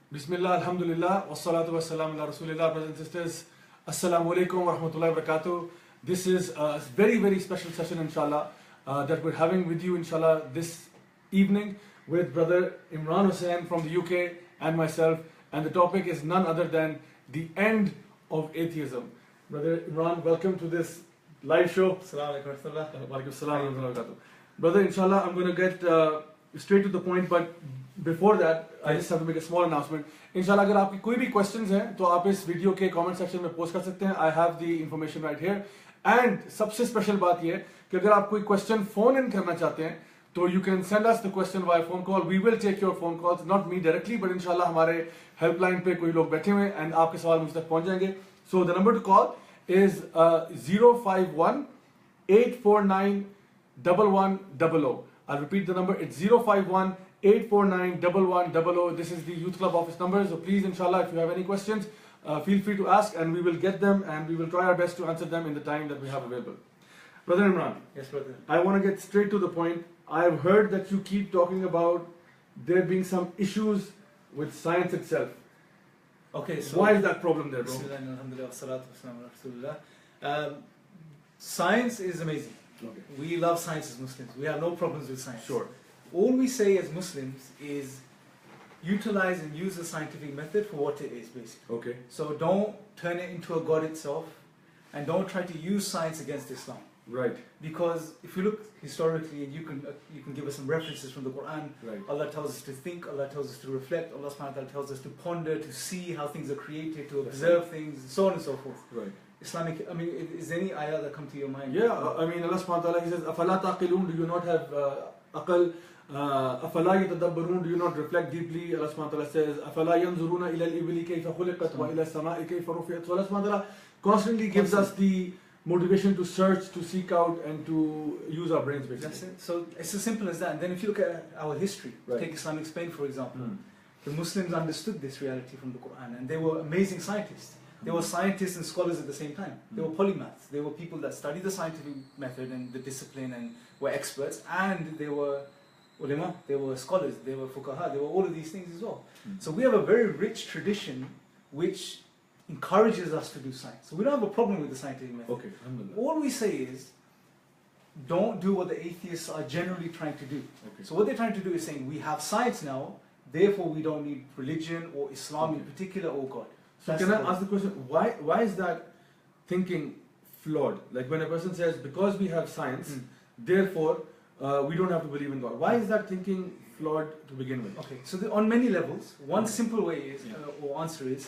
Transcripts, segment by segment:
Bismillah, alhamdulillah, wassalatu wassalam ala rasulillah. Brothers and sisters, assalamu alaikum wa rahmatullahi wa barakatuh. This is a very, very special session, inshallah, that we're having with you, inshallah, this evening with brother Imran Hussein from the UK and myself. And the topic is none other than the end of atheism. Brother Imran, welcome to this live show. Assalamu alaikum wa rahmatullah. Wa alaikum assalam wa rahmatullahi wa barakatuh. Brother, inshallah, I'm going to get straight to the point, but before that, I just have to make a small announcement. Inshallah, अगर आपकी कोई भी questions हैं, तो आप इस video के comment section में post कर सकते हैं. I have the information right here. And सबसे special बात ये है कि अगर आप कोई question phone in करना चाहते हैं, तो you can send us the question via phone call. We will take your phone calls, not me directly, but inshallah हमारे helpline पे कोई लोग बैठे हुए हैं and आपके सवाल मुझ तक पहुंच जाएंगे. So the number to call is 051 849 1100. I'll repeat the number. It's 051 849 1100. This is the Youth Club office number. So please, inshallah, if you have any questions, feel free to ask and we will get them and we will try our best to answer them in the time that we have available. Brother Imran. Yes, brother. I want to get straight to the point. I have heard that you keep talking about there being some issues with science itself. Okay, so why is that problem there, bro? Bismillah, alhamdulillah, wassalatu wassalamu ala rasulillah. Science is amazing. Okay. We love science as Muslims. We have no problems with science. Sure. All we say as Muslims is utilize and use the scientific method for what it is, basically. Okay. So don't turn it into a god itself, and don't try to use science against Islam. Right. Because if you look historically, and you can give us some references from the Quran. Right. Allah tells us to think, Allah tells us to reflect, Allah subhanahu wa ta'ala tells us to ponder, to see how things are created, to observe things, and so on and so forth. Right. Islamic, I mean, is there any ayah that come to your mind? Yeah, I mean, Allah subhanahu wa ta'ala, He says, أَفَلَا تَعْقِلُونَ? Do you not have aqal? أَفَلَا يَتَدَبَّرُونَ? Do you not reflect deeply? Allah subhanahu wa ta'ala says, أَفَلَا يَنْظُرُونَ إِلَى الْإِبِلِ كَيْفَ خُلِقَتْ وَإِلَى السَّمَاءِ كَيْفَ رُفِعَتْ. So Allah subhanahu wa ta'ala constantly gives us the motivation to search, to seek out, and to use our brains, basically. That's it. So it's as simple as that. And then if you look at our history, Right. take Islamic Spain for example, the Muslims understood this reality from the Quran, and they were amazing scientists. They were scientists and scholars at the same time. They were polymaths. They were people that studied the scientific method and the discipline and were experts, and they were ulama, they were scholars, they were fuqaha, they were all of these things as well. So we have a very rich tradition which encourages us to do science. So we don't have a problem with the scientific method. Okay, alhamdulillah. All we say is, don't do what the atheists are generally trying to do. Okay. So what they're trying to do is saying, we have science now, therefore we don't need religion or Islam in Okay. particular or God. So That's can I the- ask the question, why is that thinking flawed? Like when a person says, because we have science, therefore we don't have to believe in God. Why is that thinking flawed to begin with? Okay, so on many levels, one Okay. simple way is, Yeah. or answer is,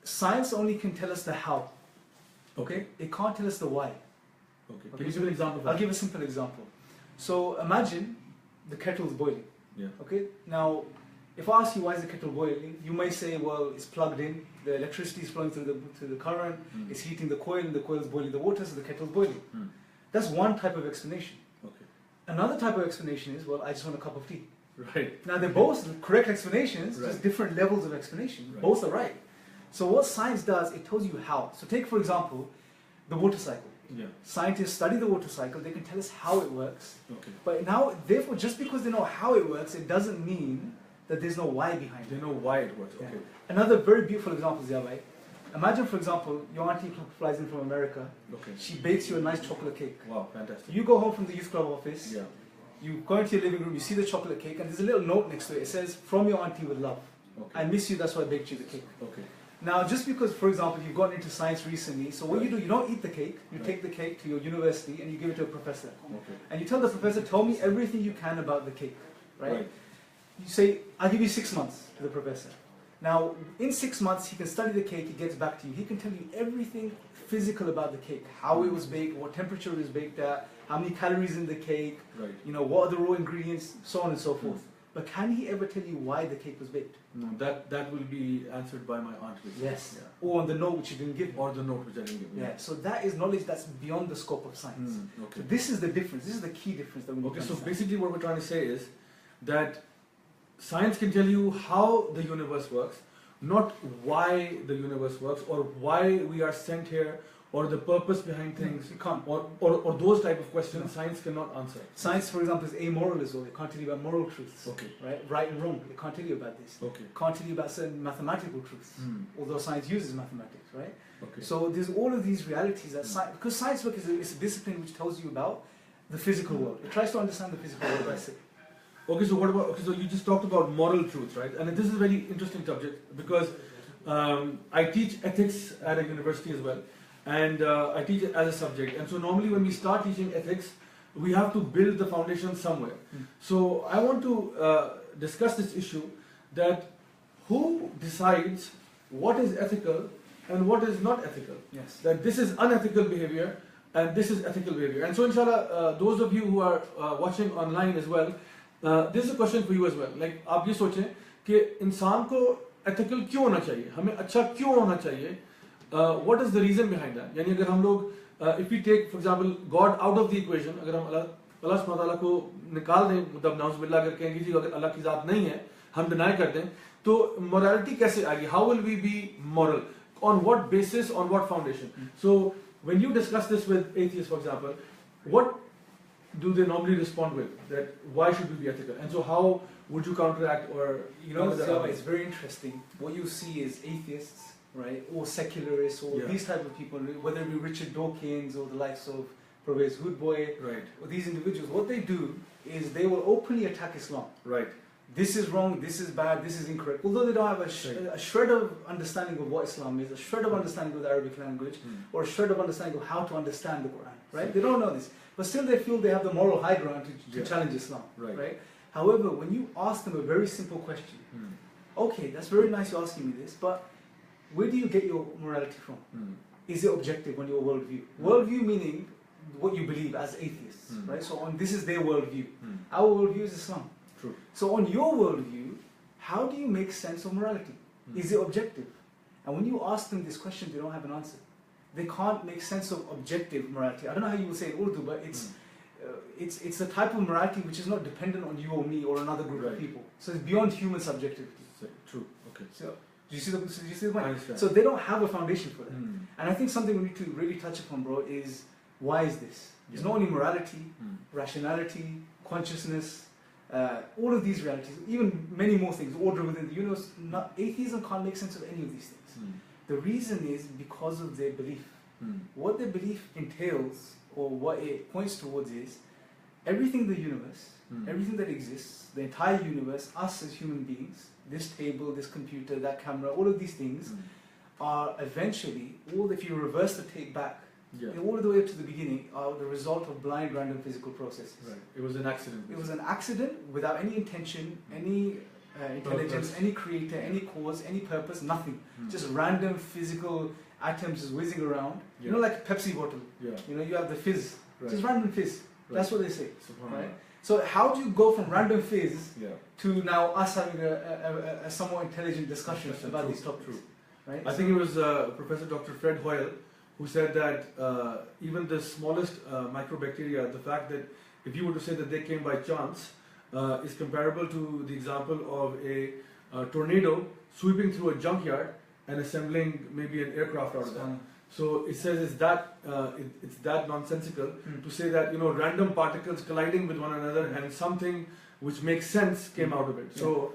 science only can tell us the how. Okay? It can't tell us the why. Okay. Okay, Can you so give an example of I'll that? give a simple example. So imagine the kettle's boiling. Yeah. Okay? Now, if I ask you why is the kettle boiling, you may say, well, it's plugged in, the electricity is flowing through the current, it's heating the coil, and the coil is boiling the water, so the kettle's boiling. That's one type of explanation. Okay. Another type of explanation is, well, I just want a cup of tea. Right. Now, they're both correct explanations, Right. just different levels of explanation. Right. Both are right. So what science does, it tells you how. So take, for example, the water cycle. Yeah. Scientists study the water cycle, they can tell us how it works. Okay. But now, therefore, just because they know how it works, it doesn't mean that there's no why behind They it. know why it works. Yeah. Okay. Another very beautiful example is Yahweh. Imagine, for example, your auntie flies in from America, Okay. she bakes you a nice chocolate cake. Wow, fantastic. You go home from the youth club office, Yeah. you go into your living room, you see the chocolate cake, and there's a little note next to it. It says, from your auntie with love. Okay. I miss you, that's why I baked you the cake. Okay. Now, just because, for example, you've gotten into science recently, so what Right. you don't eat the cake, you Right. take the cake to your university and you give it to a professor. Okay. And you tell the professor, tell me everything you can about the cake, right? Right. You say, I'll give you 6 months to the professor. Now, in 6 months, he can study the cake, he gets back to you. He can tell you everything physical about the cake, how it was baked, what temperature it was baked at, how many calories in the cake, Right. what are the raw ingredients, so on and so forth. But can he ever tell you why the cake was baked? No, that will be answered by my aunt. Basically. Yes. Yeah. Or on the note which you didn't give. Or the note which I didn't give. Yeah, so that is knowledge that's beyond the scope of science. Okay. So this is the difference, this is the key difference that we need Okay, to so understand. basically what we're trying to say is that science can tell you how the universe works, not why the universe works or why we are sent here or the purpose behind things, You can't. or those type of questions, No. science cannot answer. Science, for example, is amoral as well. It can't tell you about moral truths. Okay. Right and wrong. It can't tell you about this. Okay. Can't tell you about certain mathematical truths. Although science uses mathematics, right? Okay. So there's all of these realities that because science work is a discipline which tells you about the physical world. It tries to understand the physical world by saying. Okay, so what about? Okay, so you just talked about moral truth, right? And this is a very interesting subject because I teach ethics at a university as well, and I teach it as a subject. And so normally when we start teaching ethics, we have to build the foundation somewhere. So I want to discuss this issue that who decides what is ethical and what is not ethical. Yes. That this is unethical behavior and this is ethical behavior. And so inshallah, those of you who are watching online as well, this is a question for you as well. Like आप ये सोचें कि इंसान को ethical क्यों होना चाहिए, हमें अच्छा क्यों होना चाहिए, what is the reason behind that? यानी अगर हम लोग if we take for example God out of the equation, अगर हम अल्लाह सुब्हानहू व तआला को निकाल दें, मतलब नाउज़ुबिल्लाह अगर कहेंगे जी अगर अल्लाह की ज़ात नहीं है, हम डिनाई कर दें, तो morality कैसे आएगी? How will we be moral? On what basis? On what foundation? So when you discuss this with atheists, for example, what do they normally respond with? That why should we be ethical? And so how would you counteract or It's very interesting. What you see is atheists, right, or secularists, or these type of people, whether it be Richard Dawkins or the likes of Pervez Hoodboy, right, or these individuals. What they do is they will openly attack Islam. Right. This is wrong, this is bad, this is incorrect. Although they don't have a shred of understanding of what Islam is, a shred of understanding of the Arabic language, or a shred of understanding of how to understand the Quran, right? They don't know this. But still they feel they have the moral high ground to challenge Islam, right? However, when you ask them a very simple question, okay, that's very nice you're asking me this, but where do you get your morality from? Is it objective on your worldview? Worldview meaning what you believe as atheists, right? So this is their worldview. Our worldview is Islam. True. So on your worldview, how do you make sense of morality? Is it objective? And when you ask them this question, they don't have an answer. They can't make sense of objective morality. I don't know how you will say it in Urdu, but it's a type of morality which is not dependent on you or me or another group of people. So it's beyond human subjectivity. True. Okay. So do you see the point? I understand. So they don't have a foundation for that. And I think something we need to really touch upon, bro, is why is this? It's not only morality, rationality, consciousness, all of these realities, even many more things, order within the universe. Atheism can't make sense of any of these things. The reason is because of their belief. What their belief entails, or what it points towards, is everything in the universe, everything that exists, the entire universe, us as human beings, this table, this computer, that camera, all of these things are eventually, if you reverse the tape back, all the way up to the beginning, are the result of blind random physical processes. Right. It was an accident. It was an accident without any intention, any intelligence, any creator, any cause, any purpose, nothing. Just random physical atoms just whizzing around. You know, like a Pepsi bottle. You know, you have the fizz. Just random fizz. That's what they say. Right? So how do you go from random fizz to now us having a somewhat intelligent discussion about these topics? Right? I think it was Professor Dr. Fred Hoyle who said that even the smallest microbacteria, the fact that if you were to say that they came by chance, is comparable to the example of a tornado sweeping through a junkyard and assembling maybe an aircraft out of that. So it says it's that nonsensical to say that, you know, random particles colliding with one another and something which makes sense came out of it. So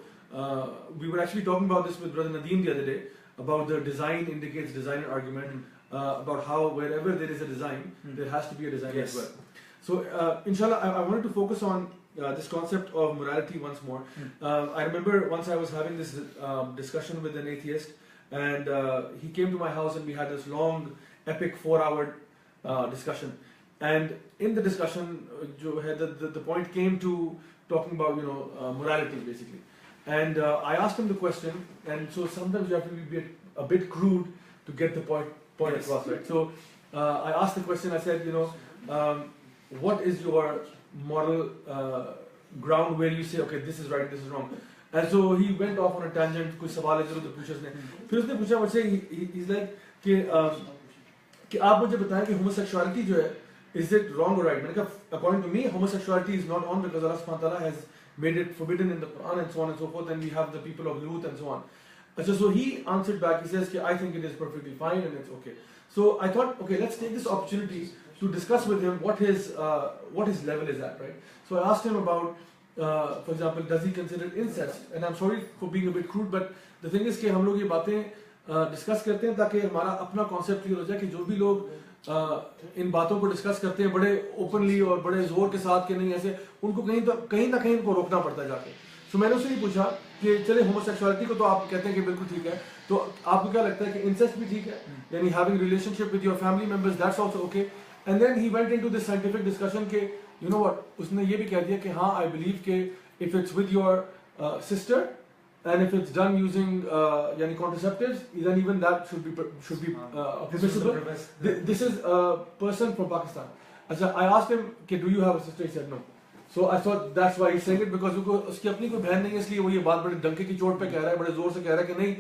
we were actually talking about this with Brother Nadeem the other day, about the design indicates designer argument, about how wherever there is a design, there has to be a design as well. So inshallah, I wanted to focus on this concept of morality once more. I remember once I was having this discussion with an atheist, and he came to my house and we had this long, epic 4-hour discussion. And in the discussion, the point came to talking about, you know, morality basically. And I asked him the question, and so sometimes you have to be a bit crude to get the point across, right? So I asked the question, I said, you know, what is your moral ground where you say, okay, this is right, this is wrong? And so he went off on a tangent, कुछ सवाल इधर उधर पूछा उसने. फिर उसने पूछा मुझसे, he's like कि आप मुझे बताएं कि homosexuality जो है, is it wrong or right? मैंने कहा, according to me, homosexuality is not on because Allah subhanahu wa ta'ala has made it forbidden in the Quran and so on and so forth, and we have the people of Lut and so on. So he answered back, he says, I think it is perfectly fine and it's okay. So I thought, okay, let's take this opportunity to discuss with him what his level is at, right? So I asked him about, for example, does he consider incest? And I'm sorry for being a bit crude, but the thing is कि हम लोग ये बातें discuss करते हैं ताकि हमारा अपना concept clear हो जाए कि जो भी लोग इन बातों को discuss करते हैं बड़े openly और बड़े जोर के साथ कि नहीं ऐसे, उनको कहीं ना कहीं उनको रोकना पड़ता है जाके. So मैंने उससे ही पूछा कि चले homosexuality को तो आप कहते हैं कि बिल्कुल ठीक है, तो आपको क्या लगता है कि incest भी ठीक है, यानी having relationship with your family members, that's also okay. And then he went into this scientific discussion कि you know what, उसने ये भी कह दिया कि हाँ, I believe कि if it's with your sister and if it's done using यानी contraceptives, then even that should be permissible. This is a person from Pakistan. अच्छा, I asked him कि do you have a sister? He said no. So I thought that's why he's saying it, because उसकी अपनी कोई बहन नहीं है, इसलिए वो ये बात बड़े डंके की चोट पे कह रहा है, बड़े जोर से कह रहा है कि नहीं,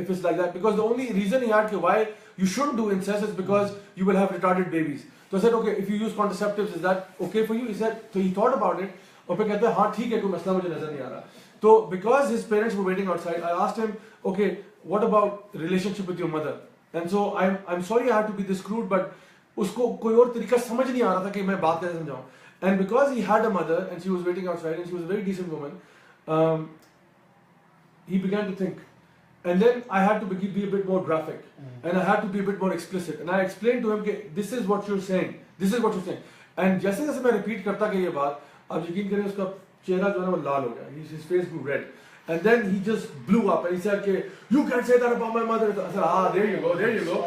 if it's like that, because the only reason he had why you shouldn't do incest is because you will have retarded babies. So I said, okay, if you use contraceptives, is that okay for you? He said, so he thought about it, और फिर कहता है हाँ ठीक है, कोई मसला मुझे नजर नहीं आ रहा. So because his parents were waiting outside, I asked him, okay, what about relationship with your mother? And so I'm sorry I had to be this crude, but उसको कोई और तरीका समझ नहीं आ रहा था कि मैं बात कैसे समझाऊं. And because he had a mother and she was waiting outside and she was a very decent woman, he began to think. And then I had to be a bit more graphic and I had to be a bit more explicit. And I explained to him that this is what you're saying. This is what you're saying. And जैसे जैसे मैं repeat करता गया ये बात, आप यकीन करें उसका चेहरा जो है ना वो लाल हो गया. His face grew red. And then he just blew up and he said, you can't say that about my mother. I said, there you go.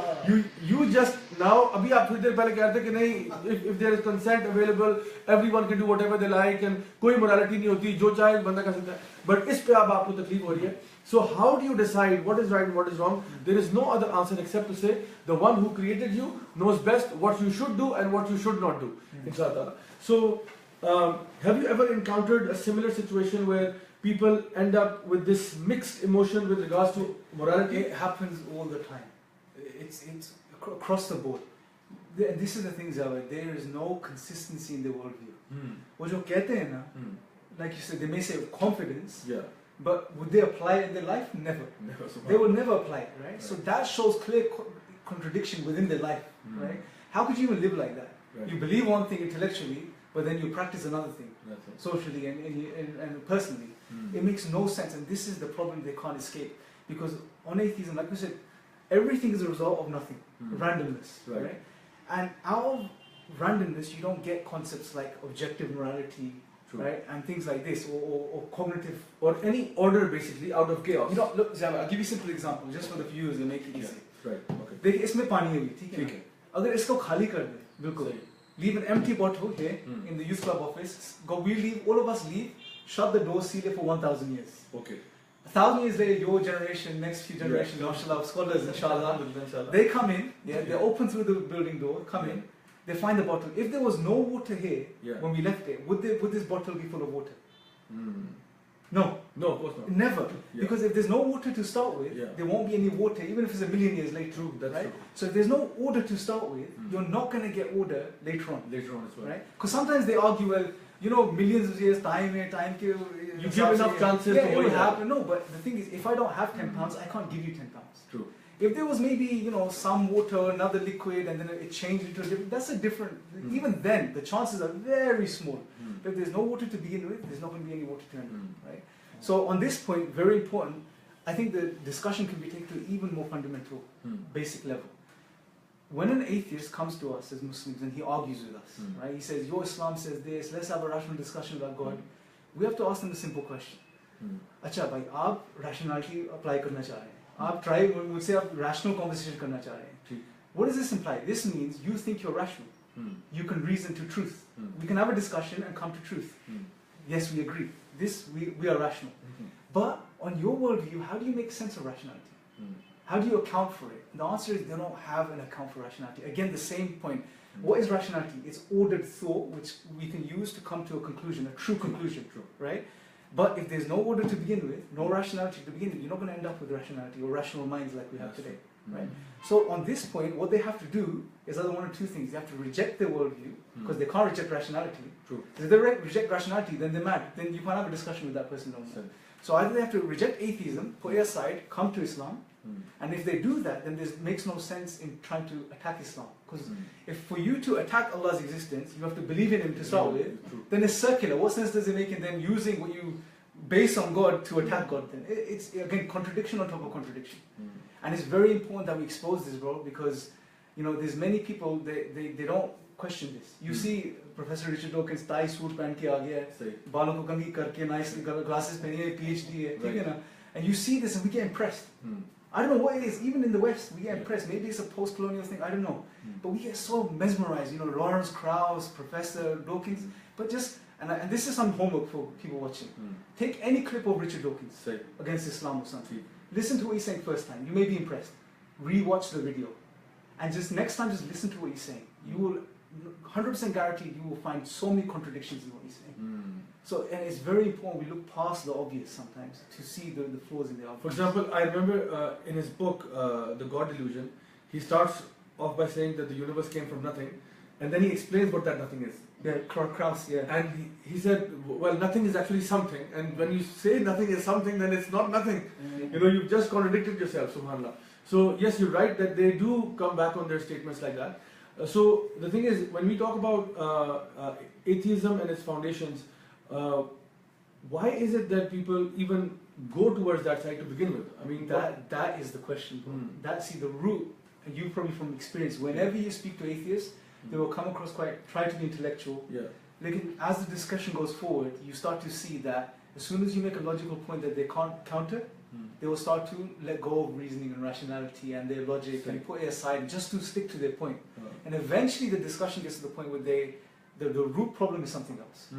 You just now, अभी आप थोड़ी देर पहले कह रहे थे कि नहीं, if there is consent available, everyone can do whatever they like and कोई morality नहीं होती, जो चाहे बंदा कर सकता है. But इस पे अब आपको तकलीफ हो रही है. So how do you decide what is right and what is wrong? There is no other answer except to say the one who created you knows best what you should do and what you should not do. Inshallah. So have you ever encountered a similar situation where people end up with this mixed emotion with regards to morality? It happens all the time. It's across the board. This is the thing, Zawad. There is no consistency in the worldview. What you कहते हैं ना, like you said, they may say with confidence, but would they apply it in their life? Never. They will never apply it, right? So that shows clear contradiction within their life, right? How could you even live like that? Right. You believe one thing intellectually, but then you practice another thing, socially and personally. It makes no sense, and this is the problem they can't escape. Because on atheism, like we said, everything is a result of nothing, randomness, right? And out of randomness, you don't get concepts like objective morality, right? And things like this, or cognitive, or any order basically out of chaos. You know, look, Zama, I'll give you a simple example, just for the viewers and make it easy. Right. Okay. देखिए इसमें पानी है भी, ठीक है? अगर इसको खाली कर दे, बिल्कुल. Leave an empty bottle here in the youth club office. All of us leave. Shut the door, seal it for 1,000 years. Okay. 1,000 years later, your generation, next few generations, mashallah, scholars, inshallah, they come in, they open through the building door, come in, they find the bottle. If there was no water here when we left it, would this bottle be full of water? No. No, of course not. Never. Because if there's no water to start with, there won't be any water, even if it's 1 million years later. True, that's true. So if there's no order to start with, you're not going to get order later on. Later on as well. Right? Because sometimes they argue, well, you know, millions of years, time, you give enough chances to it will happen. No, but the thing is, if I don't have 10 pounds, I can't give you 10 pounds. True. If there was maybe, you know, some water, another liquid, and then it changed into a different, that's a different, even then, the chances are very small. But if there's no water to begin with, there's not going to be any water to end with, right? So on this point, very important, I think the discussion can be taken to an even more fundamental, basic level. When an atheist comes to us as Muslims and he argues with us, right? He says, your Islam says this, let's have a rational discussion about God. We have to ask them a simple question. अच्छा भाई, आप rationality apply करना चाह रहे हैं. आप try, मुझसे आप rational conversation करना चाह रहे हैं. What does this imply? This means you think you're rational. You can reason to truth. We can have a discussion and come to truth. Yes, we agree. We are rational. But on your worldview, how do you make sense of rationality? How do you account for it? The answer is they don't have an account for rationality. Again, the same point. What is rationality? It's ordered thought which we can use to come to a conclusion, a true conclusion, right? But if there's no order to begin with, no rationality to begin with, you're not going to end up with rationality or rational minds like we have today, right? So on this point, what they have to do is either one or two things. They have to reject their worldview, because they can't reject rationality. True. If they reject rationality, then they're mad. Then you can't have a discussion with that person no more. So either they have to reject atheism, put it aside, come to Islam, and if they do that, then this makes no sense in trying to attack Islam. Because if for you to attack Allah's existence, you have to believe in Him to start with, then it's circular. What sense does it make in then using what you base on God to attack God? Then it's again contradiction on top of contradiction. And it's very important that we expose this, bro, because there's many people they don't question this. You see Professor Richard Dawkins tie suit पहन के आ गया है, बालों को कंघी करके nice glasses पहनी है, PhD है, ठीक है ना? And you see this and we get impressed. I don't know what it is. Even in the West, we get impressed. Maybe it's a post-colonial thing. I don't know. But we get so mesmerized. Lawrence Krauss, Professor Dawkins. But and this is some homework for people watching. Take any clip of Richard Dawkins against Islam or something. Listen to what he's saying first time. You may be impressed. Re-watch the video, and just next time, just listen to what he's saying. You will 100% guaranteed you will find so many contradictions in what he's saying. So, and it's very important we look past the obvious sometimes to see the flaws in the obvious. For example, I remember in his book, The God Delusion, he starts off by saying that the universe came from nothing, and then he explains what that nothing is. Yeah, Krauss, yeah. And he said, well, nothing is actually something, and when you say nothing is something, then it's not nothing. You've just contradicted yourself, subhanAllah. So, yes, you're right that they do come back on their statements like that. So, the thing is, when we talk about atheism and its foundations, why is it that people even go towards that side to begin with? I mean, that is the question, bro. That's the root, and you probably from experience, whenever you speak to atheists, they will come across try to be intellectual. Yeah. Like, as the discussion goes forward, you start to see that as soon as you make a logical point that they can't counter, they will start to let go of reasoning and rationality and their logic and put it aside just to stick to their point. And eventually the discussion gets to the point where the root problem is something else.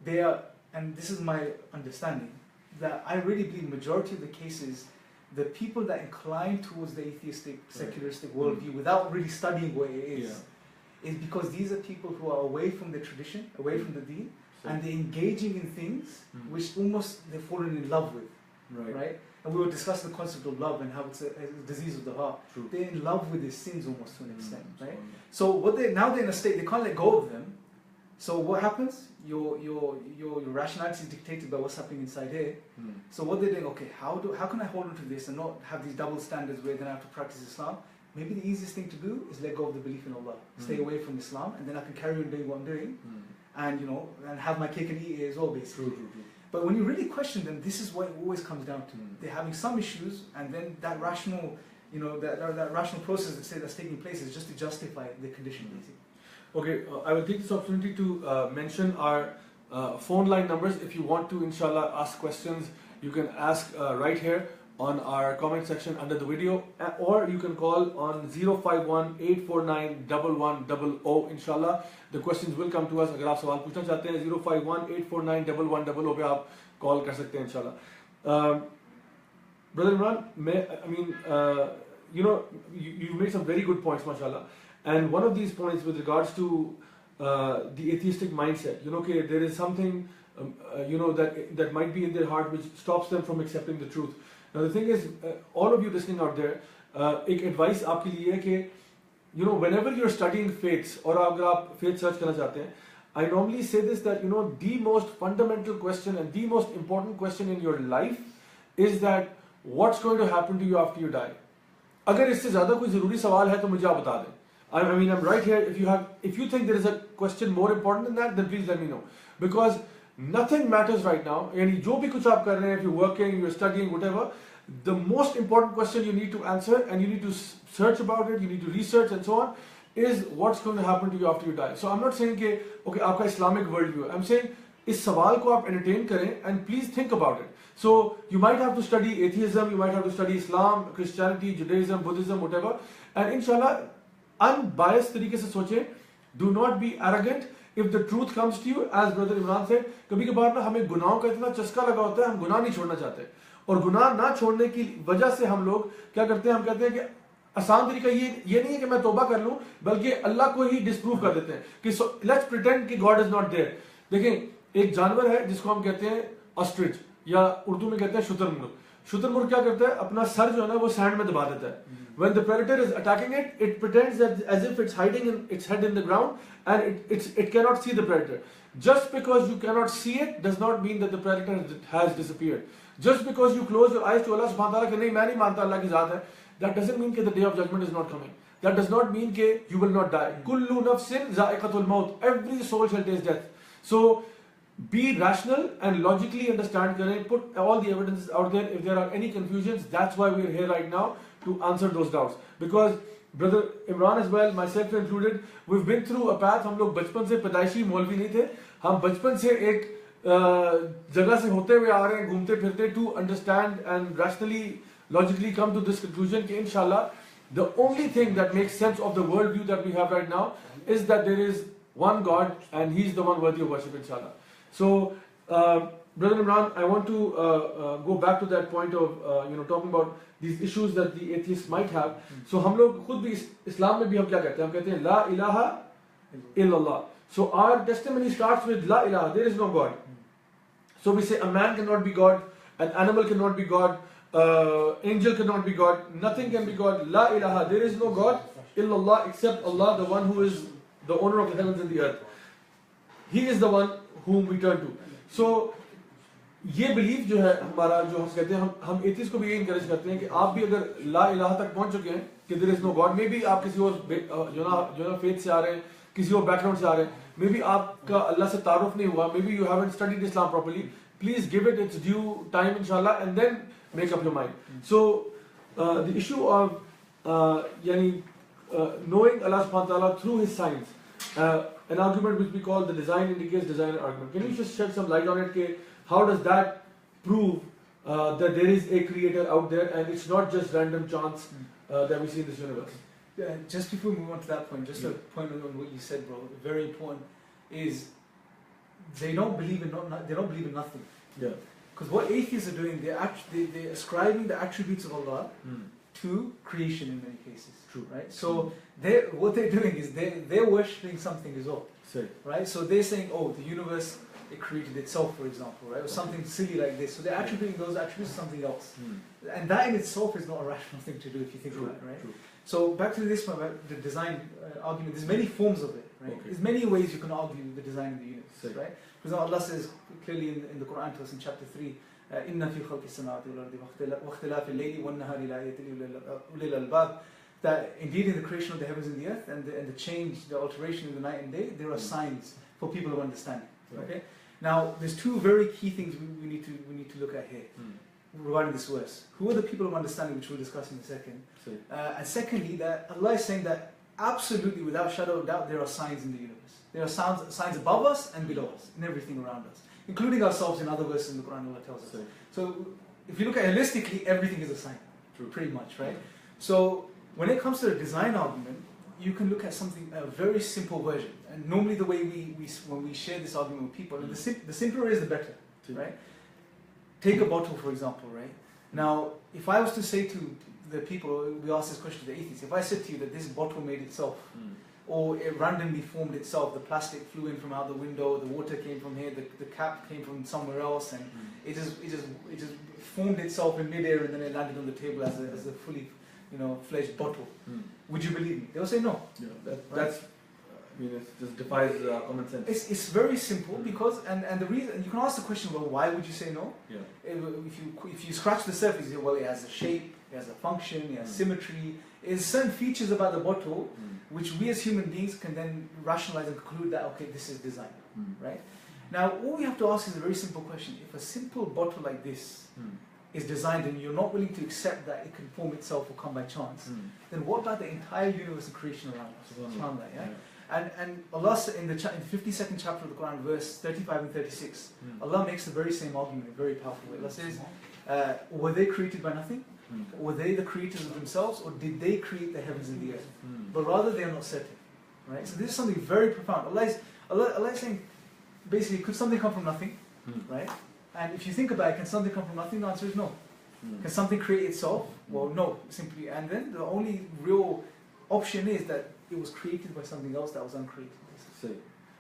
They are, and this is my understanding, that I really believe majority of the cases, the people that incline towards the atheistic, secularistic worldview without really studying what it is because these are people who are away from the tradition, away from the deen, and they're engaging in things which almost they've fallen in love with. Right? And we will discuss the concept of love and how it's a disease of the heart. True. They're in love with their sins almost to an extent, right? So now they're in a state, they can't let go of them. So what happens? Your rationality is dictated by what's happening inside here. So what they're doing, okay, how can I hold on to this and not have these double standards where then I have to practice Islam? Maybe the easiest thing to do is let go of the belief in Allah. Stay away from Islam, and then I can carry on doing what I'm doing, and and have my cake and eat it as well, basically. True. But when you really question them, this is what it always comes down to. They're having some issues, and then that rational, that rational process that's taking place is just to justify the condition, basically. Okay, I will take this opportunity to mention our phone line numbers. If you want to, inshallah, ask questions, you can ask right here on our comment section under the video, or you can call on 051-849-1100, inshallah. The questions will come to us. अगर आप सवाल पूछना चाहते हैं 051-849-1100 पे आप call कर सकते हैं, inshallah. Brother Imran, you made some very good points, mashallah. And one of these points with regards to the atheistic mindset, there is something, that might be in their heart which stops them from accepting the truth. Now the thing is, all of you listening out there, एक advice आपके लिए है कि, whenever you're studying faiths, और अगर आप faith search करना चाहते हैं, I normally say this that, the most fundamental question and the most important question in your life is that what's going to happen to you after you die. अगर इससे ज़्यादा कोई ज़रूरी सवाल है तो मुझे आप बता दें. I'm right here. If you think there is a question more important than that, then please let me know. Because nothing matters right now. यानी जो भी कुछ आप कर रहे हैं, if you're working, you're studying, whatever, the most important question you need to answer and you need to search about it, you need to research and so on, is what's going to happen to you after you die. So I'm not saying कि okay आपका Islamic worldview. I'm saying इस सवाल को आप entertain करें and please think about it. So you might have to study atheism, you might have to study Islam, Christianity, Judaism, Buddhism, whatever, and inshallah unbiased तरीके से सोचें. Do not be arrogant. If the truth comes to you, as Brother Imran said, कभी कभार ना हमें गुनाहों का इतना चस्का लगा होता है, हम गुनाह नहीं छोड़ना चाहते. और गुनाह ना छोड़ने की वजह से हम लोग क्या करते हैं, हम कहते हैं कि आसान तरीका ये नहीं है कि मैं तौबा कर लूं, बल्कि अल्लाह को ही डिस्प्रूव कर देते हैं कि लेट्स प्रिटेंड कि गॉड इज नॉट देयर. देखें, एक जानवर है जिसको हम कहते हैं ऑस्ट्रिच, या उर्दू में कहते हैं शुतुरमुर्ग. शुतुरमुर्ग क्या करता है, अपना सर जो है ना वो सैंड में दबा देता है. When the predator is attacking it, it pretends that as if it's hiding its head in the ground and it cannot see the predator. Just because you cannot see it does not mean that the predator has disappeared. Just because you close your eyes to Allah subhanahu wa ta'ala कि नहीं मैं नहीं मानता अल्लाह की ज़ात है, that doesn't mean that the day of judgment is not coming. That does not mean that you will not die. Kullu nafsin za'iqatul maut. Every soul shall taste death. So be rational and logically understand. Put all the evidences out there. If there are any confusions, that's why we are here right now to answer those doubts. Because brother Imran as well, myself included, we've been through a path. हम लोग बचपन से पैदाइशी मौलवी नहीं थे. हम बचपन से एक जगह से होते हुए आ रहे हैं, घूमते फिरते, to understand and rationally, logically come to this conclusion कि inshallah the only thing that makes sense of the worldview that we have right now is that there is one God and He's the one worthy of worship, inshallah. So, Brother Imran, I want to go back to that point of talking about these issues that the atheists might have. So, हम लोग खुद भी इस्लाम में भी हम क्या कहते हैं? हम कहते हैं ला इलाहा illallah. So, our testimony starts with la ilaha. There is no God. So we say a man cannot be God, an animal cannot be God, angel cannot be God, nothing can be God. La ilaha, there is no God illallah except Allah, the one who is the owner of the heavens and the earth. He is the one whom we turn to. So ये belief जो है हमारा, जो हम कहते हैं, हम atheist को भी ये encourage करते हैं कि आप भी अगर ला इलाहा तक पहुंच चुके हैं कि there is no God, maybe आप किसी और जो ना faith से आ रहे हैं, किसी और background से आ रहे हैं, maybe आपका अल्लाह से तारुफ नहीं हुआ, maybe you haven't studied Islam properly, please give it its due time inshallah and then make up your mind. So the issue of knowing Allah subhanahu wa ta'ala through His signs, an argument which we call the design indicates design argument. Can you just shed some light on it? How does that prove that there is a creator out there and it's not just random chance that we see in this universe? Yeah, just before we move on to that point, just a point on what you said, bro, very important, is they don't believe in nothing. Yeah. Because what atheists are doing, they're ascribing the attributes of Allah to creation in many cases. True. Right? So what they're doing is they're worshipping something as well. Right? So they're saying, oh, the universe, it created itself, for example, right? Or something silly like this. So they're attributing those attributes to something else. And that in itself is not a rational thing to do if you think about it, right? True. So back to this one about the design argument, there's many forms of it, right? There's many ways you can argue the design of the universe, right? For example, Allah says clearly in the Quran to us in chapter 3, إِنَّ فِي خَلْقِ السَّمَاوَاتِ وَالْأَرْضِ وَاخْتِلَافِ اللَّيْلِ وَالنَّهَارِ لَآيَاتٍ لِأُولِي الْأَلْبَابِ, that indeed in the creation of the heavens and the earth and the change, the alteration in the night and day, there are signs for people of understanding. Okay? Now, there's two very key things we need to look at here regarding this verse. Who are the people of understanding, which we'll discuss in a second. And secondly, that Allah is saying that absolutely, without shadow of doubt, there are signs in the universe. There are signs above us and below us, in everything around us, including ourselves in other verses in the Quran. Allah tells us. So, if you look at holistically, everything is a sign, pretty much, right? So, when it comes to the design argument, you can look at something, a very simple version. And normally, the way when we share this argument with people, and the simpler is the better, right? Take a bottle, for example, right? Now, if I was to say to the people, we ask this question to the atheists, if I said to you that this bottle made itself, or it randomly formed itself, the plastic flew in from out the window, the water came from here, the cap came from somewhere else, and it just formed itself in midair and then it landed on the table as a fully, fledged bottle. Would you believe me? They will say no. Yeah, that's. It just defies common sense. It's very simple because, and the reason, you can ask the question, well, why would you say no? Yeah. If you scratch the surface, you say, well, it has a shape, it has a function, it has symmetry. There's certain features about the bottle which we as human beings can then rationalize and conclude that, okay, this is design, right? Now, all we have to ask is a very simple question. If a simple bottle like this is designed and you're not willing to accept that it can form itself or come by chance, then what about the entire universe of creation around us? Yeah? And Allah in the 52nd chapter of the Quran, verse 35 and 36, Allah makes the very same argument in a very powerful way. Allah says, were they created by nothing? Were they the creators of themselves, or did they create the heavens and the earth? But rather they are not certain. Right? So this is something very profound. Allah is saying, basically, could something come from nothing? Right? And if you think about it, can something come from nothing? The answer is no. Can something create itself? Well, no, simply. And then the only real option is that it was created by something else that was uncreated.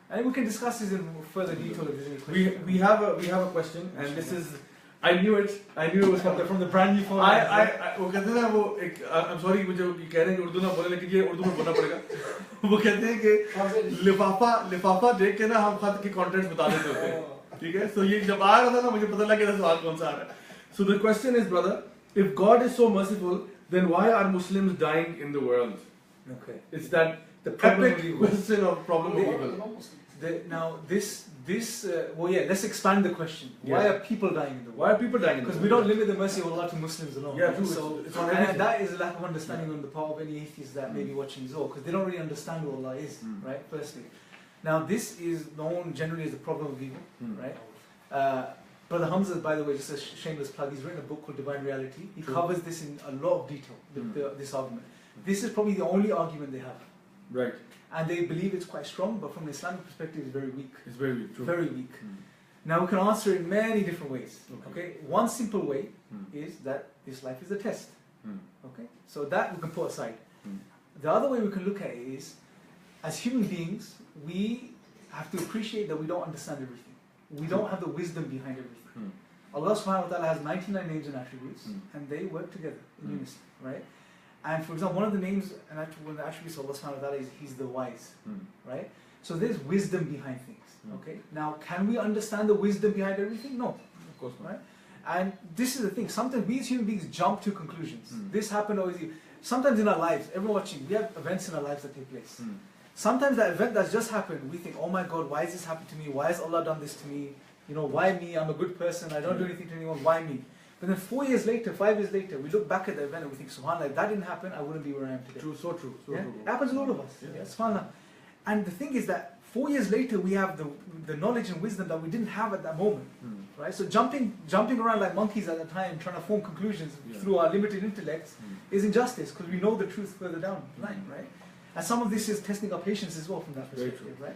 And we can discuss this in further detail if there's any question. We have a question, and this is I knew it. I knew it was coming. From the brand new phone. वो कहते हैं ना वो एक I'm sorry मुझे कह रहे हैं उर्दू ना बोले लेकिन ये उर्दू में बोलना पड़ेगा. वो कहते हैं कि लिफाफा देख के ना हम खत के कंटेंट्स बता देते होते हैं. ठीक है? So ये जब आ रहा था ना मुझे पता लगा कि सवाल कौन सा आ रहा है. So the question is, brother, if God is so merciful, then why are Muslims dying in the world? Okay. It's that The problem epic of evil. question of problem of evil. Now well, yeah, let's expand the question. Why Yeah. are people dying in the world? Why are people dying in the Because world? we don't limit the mercy of Allah to Muslims alone. Yeah, right? true. So It's on everything. and that is a lack of understanding on the part of any atheist that may be watching as well, because they don't really understand who Allah is, right? Firstly, now this is known generally as the problem of evil, right? Brother Hamza, by the way, just a shameless plug, he's written a book called Divine Reality. He covers this in a lot of detail, this argument. This is probably the only argument they have. Right. And they believe it's quite strong, but from an Islamic perspective, it's very weak. It's very weak. True. Very weak. Now, we can answer it in many different ways. Okay? One simple way is that this life is a test. Okay? So that we can put aside. The other way we can look at it is, as human beings, we have to appreciate that we don't understand everything. We don't have the wisdom behind everything. Allah subhanahu wa ta'ala has 99 names and attributes, and they work together in unison, right? And for example, one of the names and one of the attributes of Allah subhanahu wa ta'ala is He's the wise, right? So there's wisdom behind things, okay? Now, can we understand the wisdom behind everything? No. Of course not. Right? And this is the thing, sometimes we as human beings jump to conclusions. This happened always. Sometimes in our lives, everyone watching, we have events in our lives that take place. Sometimes that event that's just happened, we think, oh my God, why has this happened to me? Why has Allah done this to me? You know, why me? I'm a good person, I don't do anything to anyone, why me? But then 4 years later, 5 years later, we look back at the event and we think, SubhanAllah, if that didn't happen, I wouldn't be where I am today. True, so true. So Yeah? true. It happens to all of us. Yeah. SubhanAllah. And the thing is that 4 years later, we have the knowledge and wisdom that we didn't have at that moment. Right? So jumping around like monkeys at the time, trying to form conclusions through our limited intellects is injustice, because we know the truth further down the line, right? And some of this is testing our patience as well from that perspective, right?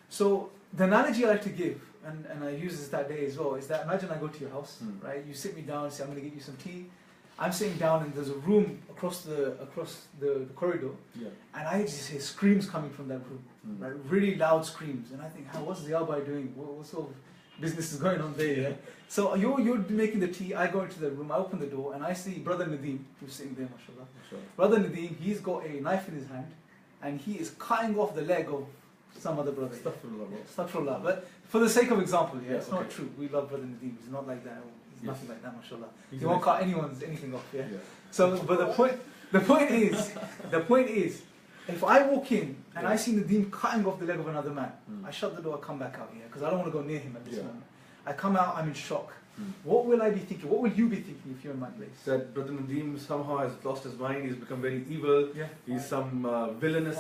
So the analogy I like to give, and I use this that day as well, is that imagine I go to your house, right? You sit me down and say, I'm going to get you some tea. I'm sitting down and there's a room across the corridor, and I just hear screams coming from that room, right? Really loud screams, and I think, what's Ziyabai doing? What sort of business is going on there? Yeah? So you're making the tea. I go into the room, I open the door, and I see Brother Nadeem, who's sitting there, mashallah. Brother Nadeem, he's got a knife in his hand, and he is cutting off the leg of some other brother. Astaghfirullah. But for the sake of example, it's not true. We love Brother Nadeem. He's not like that. He's nothing like that, mashallah. He won't cut anything off. Yeah. So, but the point is, if I walk in and I see Nadeem cutting off the leg of another man, I shut the door, I come back out here because I don't want to go near him at this moment. I come out, I'm in shock. What will I be thinking? What will you be thinking if you're in my place? That Brother Nadeem somehow has lost his mind, he's become very evil, he's some villainous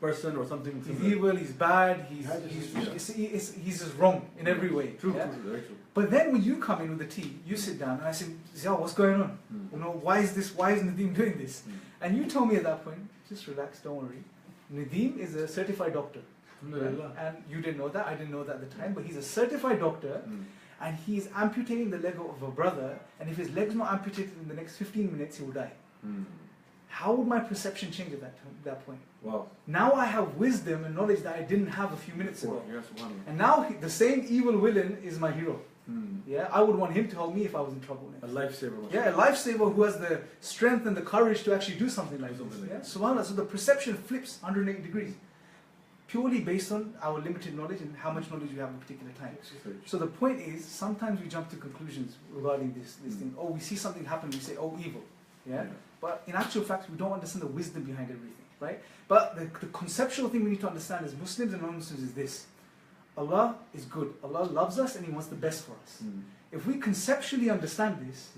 person or something. He's evil, he's bad, he's just wrong in every way. True, very true. But then when you come in with the tea, you sit down and I say, Zia, what's going on? You know, why is Nadeem doing this? And you tell me at that point, just relax, don't worry. Nadeem is a certified doctor. And you didn't know that, I didn't know that at the time, but he's a certified doctor. And he's amputating the leg of a brother, and if his leg's not amputated in the next 15 minutes, he will die. How would my perception change at that point? Wow. Now I have wisdom and knowledge that I didn't have a few minutes ago. And now the same evil villain is my hero. Yeah, I would want him to help me if I was in trouble. A lifesaver. Yeah, a lifesaver who has the strength and the courage to actually do something like this. Yeah? SubhanAllah, so the perception flips 180 degrees. Purely based on our limited knowledge and how much knowledge we have at a particular time. So the point is, sometimes we jump to conclusions regarding this thing. Oh, we see something happen, we say, oh, evil. Yeah? But in actual fact, we don't understand the wisdom behind everything, right? But the conceptual thing we need to understand as Muslims and non-Muslims is this. Allah is good. Allah loves us and He wants the best for us. If we conceptually understand this,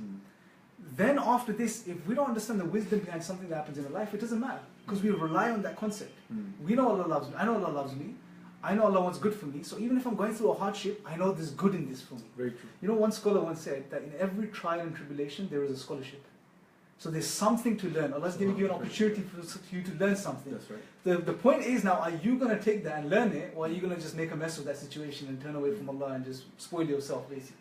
then after this, if we don't understand the wisdom behind something that happens in our life, it doesn't matter. Because we rely on that concept. We know Allah loves me. I know Allah loves me. I know Allah wants good for me. So even if I'm going through a hardship, I know there's good in this for me. Very true. You know, one scholar once said that in every trial and tribulation, there is a scholarship. So there's something to learn. Allah's giving you an opportunity for you to learn something. That's right. The point is now, are you going to take that and learn it, or are you going to just make a mess of that situation and turn away from Allah and just spoil yourself, basically?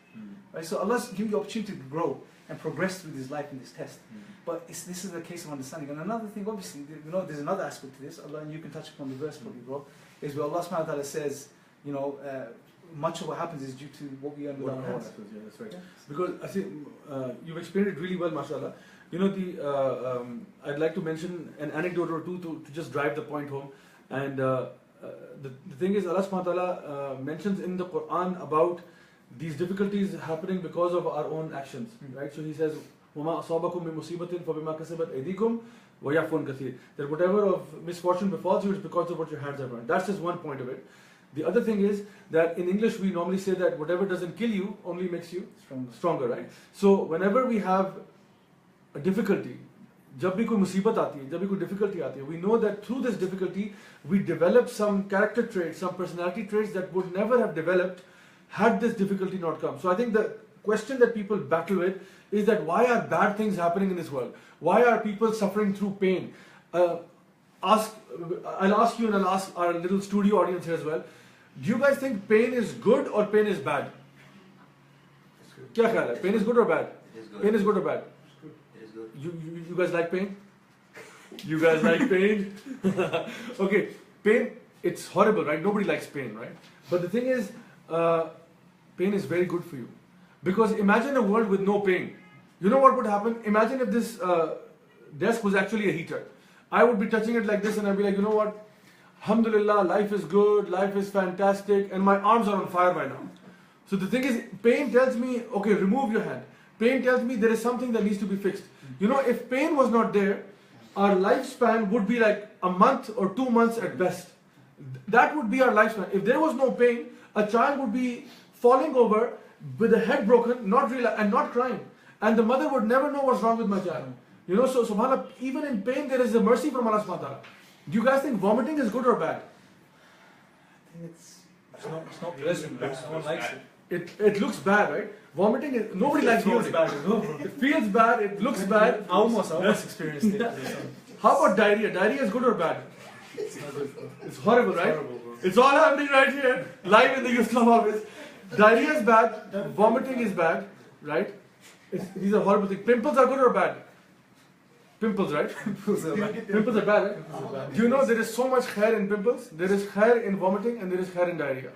Right? So Allah's giving you the opportunity to grow and progress through this life in this test. But this is a case of understanding. And another thing, obviously, you know, there's another aspect to this. Allah, and you can touch upon the verse probably, bro, is where Allah subhanahu wa ta'ala says, you know, much of what happens is due to what we earn with our hands. Yeah, that's right. Yeah. Because I think you've explained it really well, mashallah. You know, I'd like to mention an anecdote or two to just drive the point home. And the thing is, Allah subhanahu wa ta'ala mentions in the Quran about these difficulties happening because of our own actions, right? So He says, وَمَا أَصَابَكُم مِّن مُّصِيبَةٍ فَبِمَا كَسَبَتْ أَيْدِيكُم وَيَعْفُو عَن كَثِيرٍ. That whatever of misfortune befalls you is because of what your hands have done. That's just one point of it. The other thing is that in English we normally say that whatever doesn't kill you only makes you stronger, right? So whenever we have a difficulty, जब भी कोई मुसीबत आती है, जब भी कोई difficulty आती है, we know that through this difficulty we develop some character traits, some personality traits that would never have developed had this difficulty not come. So I think the question that people battle with is that why are bad things happening in this world? Why are people suffering through pain? I'll ask you and I'll ask our little studio audience here as well. Do you guys think pain is good or pain is bad? क्या ख्याल है? Pain is good or bad? It is good. Pain is good or bad? It is good. You guys like pain? You guys like pain? Okay, pain, it's horrible, right? Nobody likes pain, right? But the thing is, pain is very good for you. Because imagine a world with no pain. You know what would happen? Imagine if this desk was actually a heater. I would be touching it like this and I'd be like, you know what? Alhamdulillah, life is good, life is fantastic, and my arms are on fire by now. So the thing is, pain tells me, okay, remove your hand. Pain tells me there is something that needs to be fixed. You know, if pain was not there, our lifespan would be like a month or 2 months at best. That would be our lifespan. If there was no pain, a child would be falling over with the head broken, and not crying. And the mother would never know what's wrong with my child. You know, so subhanAllah, even in pain there is a mercy from Allah subhanahu wa ta'ala. Do you guys think vomiting is good or bad? I think it's not pleasant. No one likes it. It looks bad, right? Vomiting is, nobody likes vomiting. It feels bad, it looks bad. I almost experienced it. How about diarrhea? Diarrhea is good or bad? It's horrible, right? It's all happening right here, live in the Islam office. Diarrhea is bad, vomiting is bad, right? These are horrible things. Pimples are good or bad? Pimples, right? Pimples are bad, right? Do you know there is so much hair in pimples? There is hair in vomiting and there is hair in diarrhea.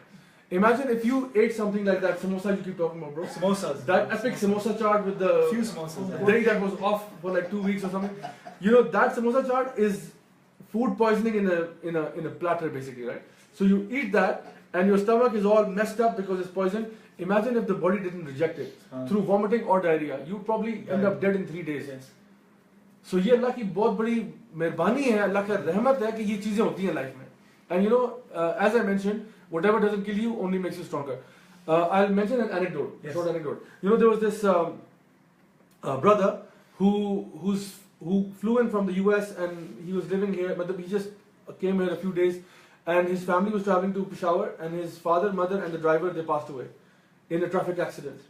Imagine if you ate something like that samosa you keep talking about, bro. Samosas. That epic samosa chaat with the few samosas. Day that was off for like 2 weeks or something. You know, that samosa chaat is food poisoning in a platter basically, right? So you eat that and your stomach is all messed up because it's poison. Imagine if the body didn't reject it through vomiting or diarrhea. You probably end up dead in 3 days. Yes. So ये अल्लाह की बहुत बड़ी मेहरबानी है, अल्लाह का रहमत है कि ये चीजें होती हैं लाइफ में. And you know, as I mentioned, whatever doesn't kill you only makes you stronger. I'll mention an anecdote, short anecdote. You know, there was this brother who flew in from the US and he was living here, but he just came here a few days, and his family was traveling to Peshawar, and his father, mother, and the driver, they passed away in a traffic accident.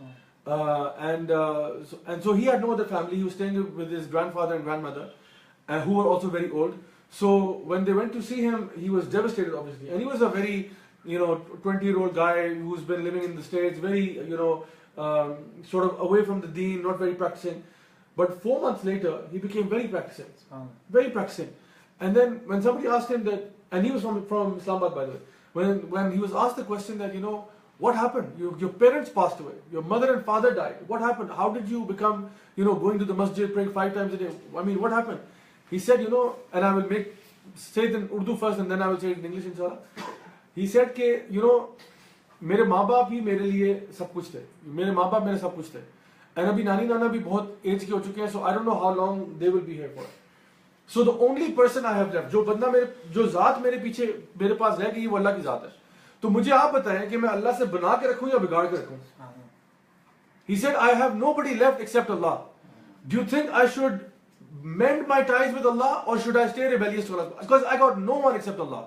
So he had no other family. He was staying with his grandfather and grandmother, who were also very old. So when they went to see him, he was devastated, obviously. And he was a very, 20-year-old guy who's been living in the States, very, sort of away from the deen, not very practicing. But 4 months later, he became very practicing. Very practicing. And then when somebody asked him that, and he was from Islamabad, by the way, when he was asked the question that, what happened? Your parents passed away. Your mother and father died. What happened? How did you become, going to the masjid, praying 5 times a day? I mean, what happened? He said, and I will say it in Urdu first and then I will say it in English, inshallah. He said, मेरे माँ बाप ही मेरे लिए सब कुछ थे. मेरे माँ बाप मेरे सब कुछ थे. And अभी नानी नाना भी बहुत एज के हो चुके हैं, so I don't know how long they will be here for. So the only person I have left, जो ज़ात मेरे पीछे मेरे पास रह गई, वो अल्लाह की ज़ात है. तो मुझे आप बताएं कि मैं अल्लाह से बना के रखूं या बिगाड़ के रखूं? He said, I have nobody left except Allah. Do you think I should mend my ties with Allah or should I stay rebellious to Allah? Because I got no one except Allah.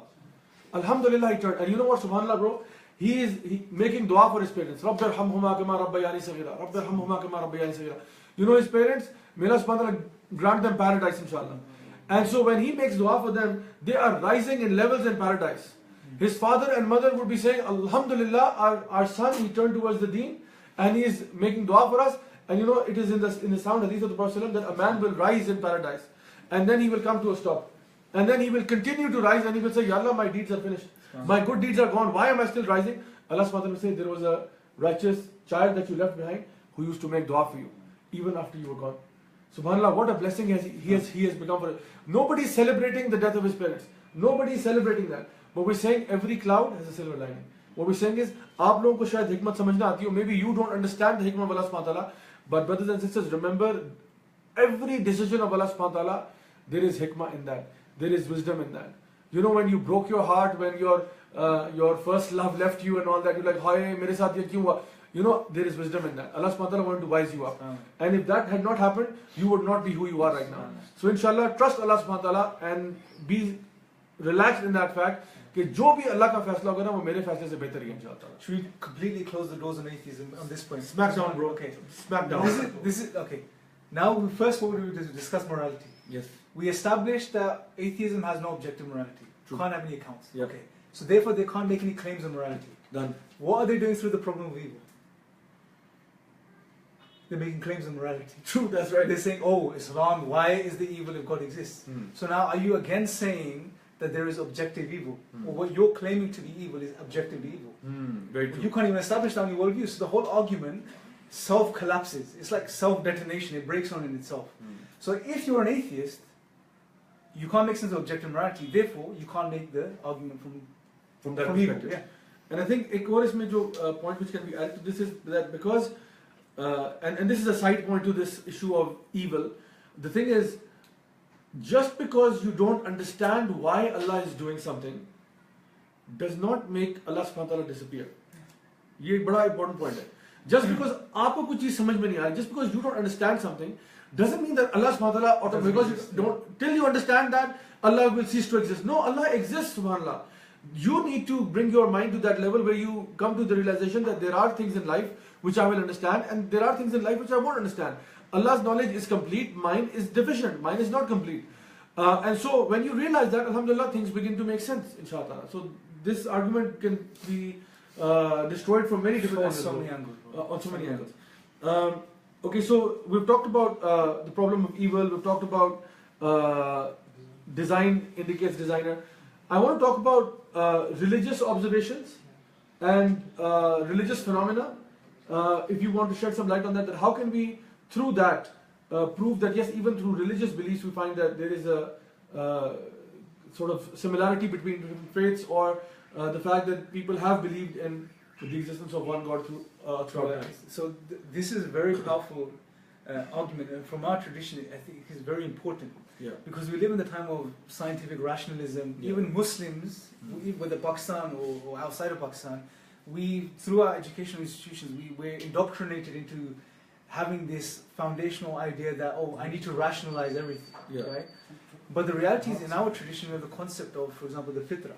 Alhamdulillah, he turned. And you know what, subhanAllah, bro? He is making dua for his parents. Rabbi irhamhuma kama rabbayani saghira. Rabbi irhamhuma kama rabbayani saghira. You know his parents? May Allah subhanahu wa ta'ala grant them paradise, inshallah. And so when he makes dua for them, they are rising in levels in paradise. His father and mother would be saying, Alhamdulillah, our son, he turned towards the deen and he is making dua for us. And it is in the sound hadith of the Prophet that a man will rise in paradise and then he will come to a stop. And then he will continue to rise and he will say, Ya Allah, my deeds are finished. My good deeds are gone. Why am I still rising? Allah subhanahu wa ta'ala will say there was a righteous child that you left behind who used to make dua for you even after you were gone. SubhanAllah, what a blessing he has become for us. Nobody is celebrating the death of his parents. Nobody is celebrating that. But we're saying every cloud has a silver lining. What we're saying is, आप लोगों को शायद हिकमत समझना आती हो. Maybe you don't understand the hikmah of Allah subhanahu wa ta'ala. But brothers and sisters, remember, every decision of Allah subhanahu wa ta'ala, there is hikmah in that. There is wisdom in that. You know, when you broke your heart, when your first love left you and all that, you're like, "Hi, mere saath ye kyun hua?" You know, there is wisdom in that. Allah subhanahu wa ta'ala wanted to wise you up. And if that had not happened, you would not be who you are right now. So inshallah, trust Allah subhanahu wa ta'ala and be relaxed in that fact कि जो भी अल्लाह का फैसला होगा ना वो मेरे फैसले से बेहतर ही है इंशाअल्लाह. Should we completely close the doors on atheism on this point? Smack down, bro. Okay. Smack down. This is okay. Now, first, what we do is discuss morality. Yes. We established that atheism has no objective morality. True. Can't have any accounts. Yep. Okay. So therefore, they can't make any claims on morality. Done. What are they doing through the problem of evil? They're making claims on morality. True, that's right. They're saying, "Oh, it's wrong. Why is the evil if God exists?" So now, are you again saying that there is objective evil, or what you're claiming to be evil is objectively evil? Very true. You can't even establish that on your worldview. So the whole argument self-collapses. It's like self-detonation. It breaks down in itself. So if you're an atheist, you can't make sense of objective morality. Therefore, you can't make the argument from that evil. perspective. Yeah. And I think एक और इसमें जो point which can be added to this is that because and this is a side point to this issue of evil. The thing is, just because you don't understand why Allah is doing something does not make Allah subhanahu wa ta'ala disappear. ये एक बड़ा important point है. Just because आपको कुछ चीज समझ में नहीं आया, just because you don't understand something doesn't mean that Allah subhanahu wa ta'ala, because you don't, till you understand that, Allah will cease to exist. No, Allah exists, subhanallah. You need to bring your mind to that level where you come to the realization that there are things in life which I will understand and there are things in life which I won't understand. Allah's knowledge is complete, mine is deficient, mine is not complete. And so when you realize that, alhamdulillah, things begin to make sense, inshallah. So this argument can be destroyed from many different angles. On so many angles. Okay, so we've talked about the problem of evil, we've talked about design indicates designer. I want to talk about religious observations and religious phenomena. If you want to shed some light on that, how can we, through that, prove that yes, even through religious beliefs, we find that there is a sort of similarity between different faiths, or the fact that people have believed in the existence of one God throughout time. So this is a very powerful argument, and from our tradition, I think it is very important. Yeah. Because we live in the time of scientific rationalism. Yeah. Even Muslims, whether Pakistan or outside of Pakistan, we, through our educational institutions, we were indoctrinated into having this foundational idea that, oh, I need to rationalize everything, Yeah. right? But the reality is, in our tradition, we have the concept of, for example, the fitrah,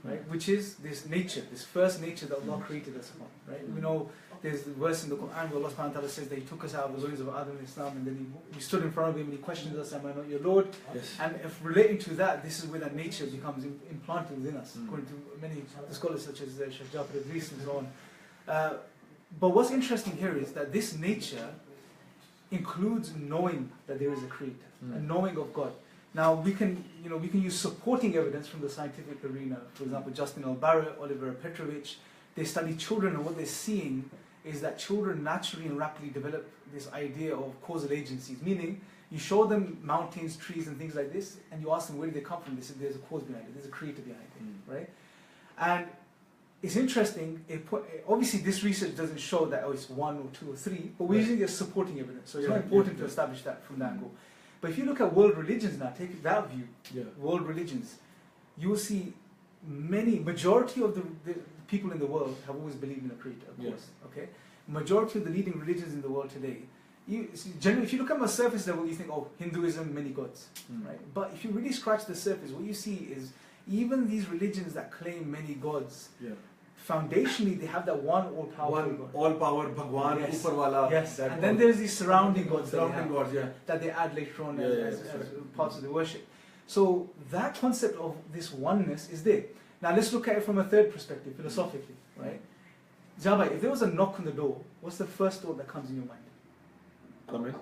right? Which is this nature, this first nature that Allah created us upon, right? We know there's the verse in the Quran where Allah subhanahu wa ta'ala says that He took us out of the loins of Adam and Islam, and then we stood in front of Him and He questioned us, "Am I not your Lord?" Yes. And if relating to that, this is where that nature becomes implanted within us, according to many scholars such as Sheikh Jafar Idris and so on. But what's interesting here is that this nature includes knowing that there is a creator, a knowing of God. Now we can use supporting evidence from the scientific arena. For example, Justin L. Barrett, Oliver Petrovich, they study children, and what they're seeing is that children naturally and rapidly develop this idea of causal agencies. Meaning, you show them mountains, trees, and things like this, and you ask them where did they come from. They say there's a cause behind it, there's a creator behind it, right? And it's interesting. Obviously, this research doesn't show that it's one or two or three, but we're using it as supporting evidence. So it's not important to establish that from that angle. But if you look at world religions now, take that view, world religions, you will see majority of the people in the world have always believed in a creator, of course. Okay, majority of the leading religions in the world today, generally, if you look at the surface level, you think, oh, Hinduism, many gods, right? But if you really scratch the surface, what you see is even these religions that claim many gods, foundationally, they have that one all-powerful God. All-power, Bhagwan, Yes. Upar Wala. Yes, and then there's these surrounding gods Surrounding that they add later on as that's right. parts of the worship. So that concept of this oneness is there. Now let's look at it from a third perspective, philosophically, right? Jabai, if there was a knock on the door, what's the first thought that comes in your mind? come in.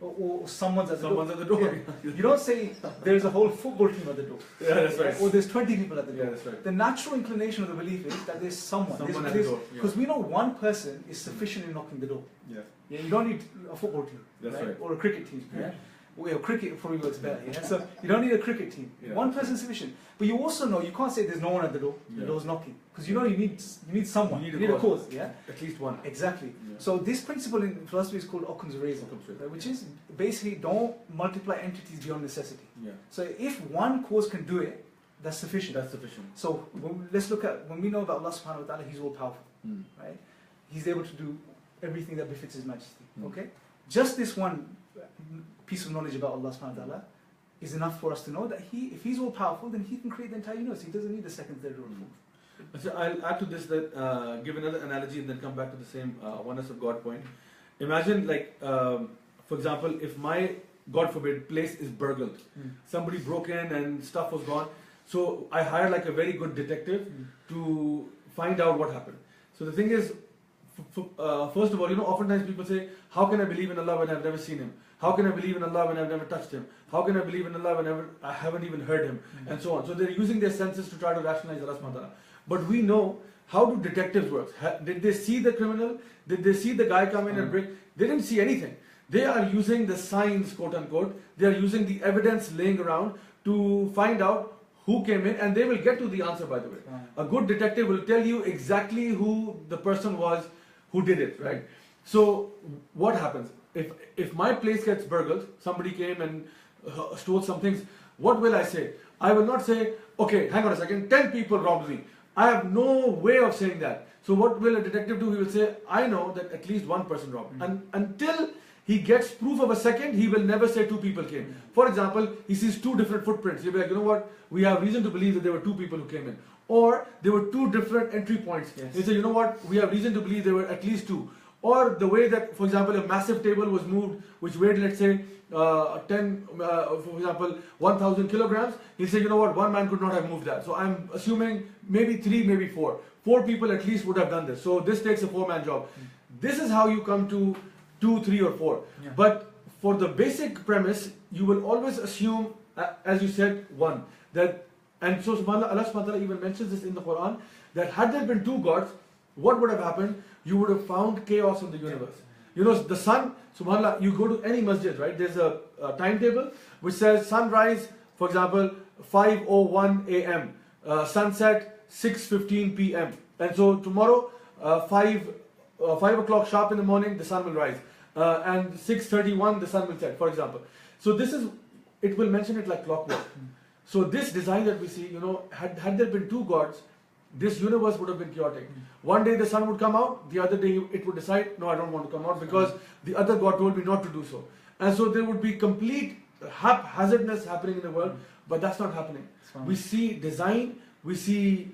Or someone's at the Someone's door. at the door. Yeah. You don't say there's a whole football team at the door. Yeah, that's right. Or there's 20 people at the door. Yeah, that's right. The natural inclination of the belief is that there's someone At the door. because we know one person is sufficient in knocking the door. Yeah. Yeah, you don't need a football team. That's right. Or a cricket team. Yeah. Well, cricket probably works better. Yeah? So you don't need a cricket team. Yeah. One person is sufficient. But you also know you can't say there's no one at the door. The Yeah. door's knocking because you know you need someone. You You need need a a cause. Yeah. At least one. Exactly. Yeah. So this principle in philosophy is called Occam's razor, which is basically don't multiply entities beyond necessity. Yeah. So if one cause can do it, that's sufficient. That's sufficient. So let's look at when we know about Allah Subhanahu wa Taala, He's all powerful, Mm. right? He's able to do everything that befits His Majesty. Mm. Okay, just this one piece of knowledge about Allah Subhanahu wa Taala is enough for us to know that if He's all powerful, then He can create the entire universe. He doesn't need a second, third, or fourth. So I'll add to this that give another analogy and then come back to the same oneness of God point. Imagine for example, if my, God forbid, place is burgled. Somebody broke in and stuff was gone. So I hired like a very good detective to find out what happened. So the thing is, first of all, oftentimes people say, how can I believe in Allah when I've never seen Him? How can I believe in Allah when I've never touched Him? How can I believe in Allah when I haven't even heard Him? And so on. So they're using their senses to try to rationalize Allah subhanahu wa ta'ala. But we know, how do detectives work? Did they see the criminal? Did they see the guy come in and break? They didn't see anything. They are using the signs, quote unquote. They are using the evidence laying around to find out who came in, and they will get to the answer, by the way. A good detective will tell you exactly who the person was who did it, right? So what happens? If my place gets burgled, somebody came and stole some things, what will I say? I will not say, okay, hang on a second, 10 people robbed me. I have no way of saying that. So what will a detective do? He will say, I know that at least one person robbed. And until he gets proof of a second, he will never say two people came. For example, he sees two different footprints. He'll be like, you know what? We have reason to believe that there were two people who came in. Or there were two different entry points. Yes. He'll say, you know what? We have reason to believe there were at least two. Or the way that, for example, a massive table was moved, which weighed, let's say, for example, 1,000 kilograms. He'll say, you know what? One man could not have moved that. So I'm assuming maybe 3, maybe 4. 4 people at least would have done this. So this takes a 4-man job. This is how you come to 2, 3 or 4. Yeah. But for the basic premise, you will always assume, as you said, 1. And so subhanAllah, Allah subhanahu wa ta'ala even mentions this in the Quran, that had there been 2 gods, what would have happened? You would have found chaos in the universe. You know, the sun, subhanAllah, you go to any masjid, right? There's a timetable which says sunrise, for example, 5:01 a.m. Sunset, 6:15 p.m. And so tomorrow, 5 o'clock sharp in the morning, the sun will rise. And 6:31, the sun will set, for example. So this is, it will mention it like clockwork. So this design that we see, you know, had there been 2 gods, this universe would have been chaotic. One day the sun would come out, the other day it would decide, no, I don't want to come out because the other God told me not to do so. And so there would be complete haphazardness happening in the world, but that's not happening. We see design, we see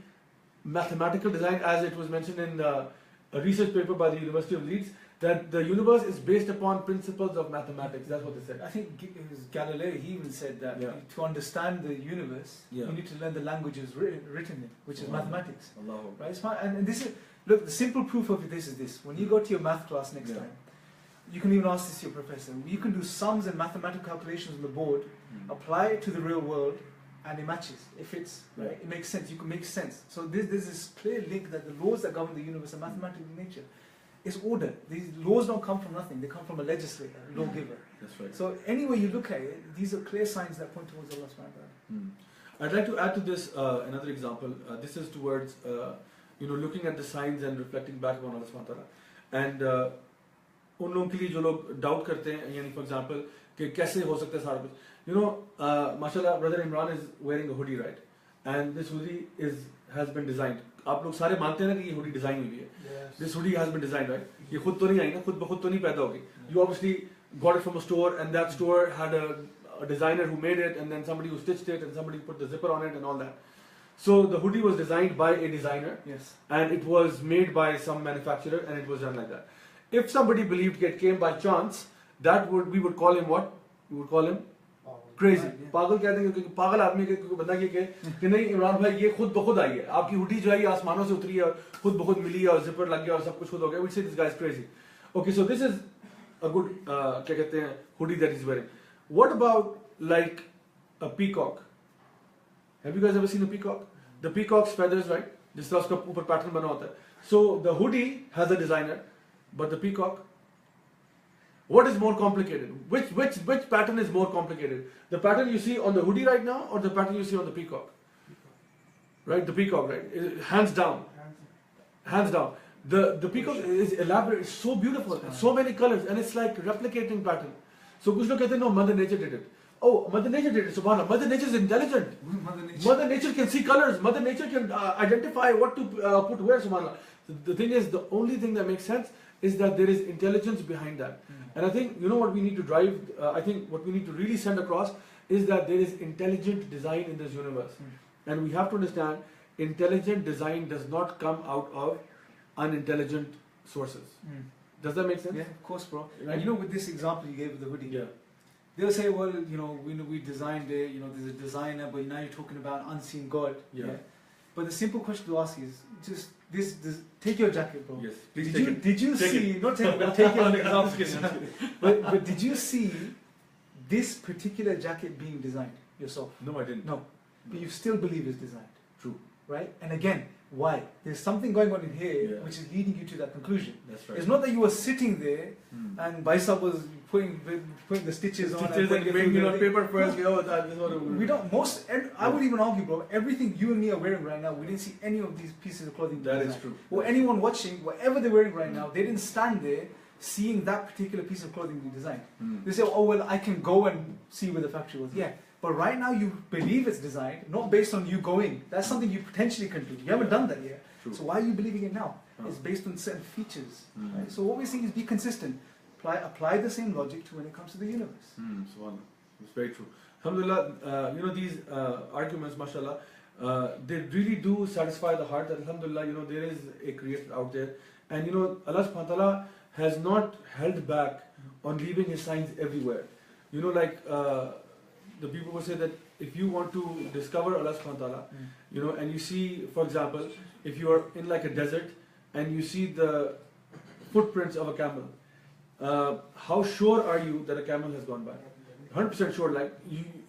mathematical design, as it was mentioned in a research paper by the University of Leeds, that the universe is based upon principles of mathematics. That's what they said. I think it was Galileo, he even said that to understand the universe, you need to learn the languages written in, which is mathematics. Right? It's fine. And this is, look, the simple proof of this is this. When you go to your math class next time, you can even ask this to your professor. You can do sums and mathematical calculations on the board, apply it to the real world, and it matches. It fits. Right? It makes sense. You can make sense. So there's this clear link that the laws that govern the universe are mathematical in nature. It's order. These laws don't come from nothing. They come from a legislator, a lawgiver. That's right. So any way you look at it, these are clear signs that point towards Allah subhanahu wa ta'ala. I'd like to add to this another example. This is towards looking at the signs and reflecting back on Allah subhanahu wa ta'ala. And उन लोगों के लिए जो लोग doubt करते हैं, यानी for example कि कैसे हो सकता है सारा कुछ, mashallah, brother Imran is wearing a hoodie, right? And this hoodie has been designed. आप लोग सारे मानते हैं ना कि ये hoodie design हुई है. This hoodie has been designed, right? ये खुद तो नहीं आई ना, खुद ब खुद तो नहीं पैदा होगी. You obviously got it from a store, and that store had a designer who made it, and then somebody who stitched it, and somebody put the zipper on it, and all that. So the hoodie was designed by a designer, and it was made by some manufacturer, and it was done like that. If somebody believed it came by chance, we would call him what? We would call him crazy. पागल कहते हैं क्योंकि पागल आदमी के बंदा ये कि नहीं इमरान भाई ये खुद ब खुद आई है, आपकी हुडी जो है ये आसमानों से उतरी है और खुद ब खुद मिली है और जिपर लग गया और सब कुछ खुद हो गया. We say this guy is crazy. Okay, so this is a good क्या कहते हैं hoodie that he's wearing. What about like a peacock? Have you guys ever seen a peacock? The peacock's feathers, right? जिस तरह उसका ऊपर pattern बना होता है. So the hoodie has a designer, but the peacock. What is more complicated? Which pattern is more complicated? The pattern you see on the hoodie right now, or the pattern you see on the peacock? Right, the peacock, right? Hands down. Hands down. The peacock is elaborate, it's so beautiful, so many colors, and it's like replicating pattern. So कुछ लोग कहते हैं no, Mother Nature did it. Oh, Mother Nature did it, subhanallah. Mother Nature is intelligent. Mother Nature can see colors. Mother Nature can identify what to put where, subhanallah. The thing is, the only thing that makes sense is that there is intelligence behind that. And I think, you know what we need to drive, I think what we need to really send across is that there is intelligent design in this universe. And we have to understand, intelligent design does not come out of unintelligent sources. Does that make sense? Yeah, of course, bro. Right? And you know, with this example you gave of the hoodie, they'll say, well, you know, we designed it, you know, there's a designer, but now you're talking about an unseen God. Yeah. But the simple question to ask is, just this take your jacket, bro. Yes, please Did take you it. did you Take see it. not take it, but take it on example. but did you see this particular jacket being designed yourself? No, I didn't. No. But you still believe it's designed. True. Right? And again, why? There's something going on in here which is leading you to that conclusion. That's right. It's not that you were sitting there and Baisa was putting the stitches on and bringing it on paper first. That is what we don't. I would even argue, bro. Everything you and me are wearing right now, we didn't see any of these pieces of clothing. That is true. Or anyone watching, whatever they're wearing right now, they didn't stand there seeing that particular piece of clothing be designed. They say, "Oh well, I can go and see where the factory was." Yeah. But right now you believe it's designed, not based on you going. That's something you potentially can do. You haven't done that yet. True. So why are you believing it now? It's based on certain features. Right? So what we're saying is be consistent. Apply the same logic to when it comes to the universe. Subhanallah. It's very true. Alhamdulillah, you know, these arguments, mashallah, they really do satisfy the heart that alhamdulillah, you know, there is a creator out there. And you know, Allah subhanahu wa ta'ala has not held back on leaving his signs everywhere. You know, like the people will say that if you want to discover Allah subhanahu wa ta'ala, you know, and you see, for example, if you are in like a desert and you see the footprints of a camel, how sure are you that a camel has gone by? 100% sure. Like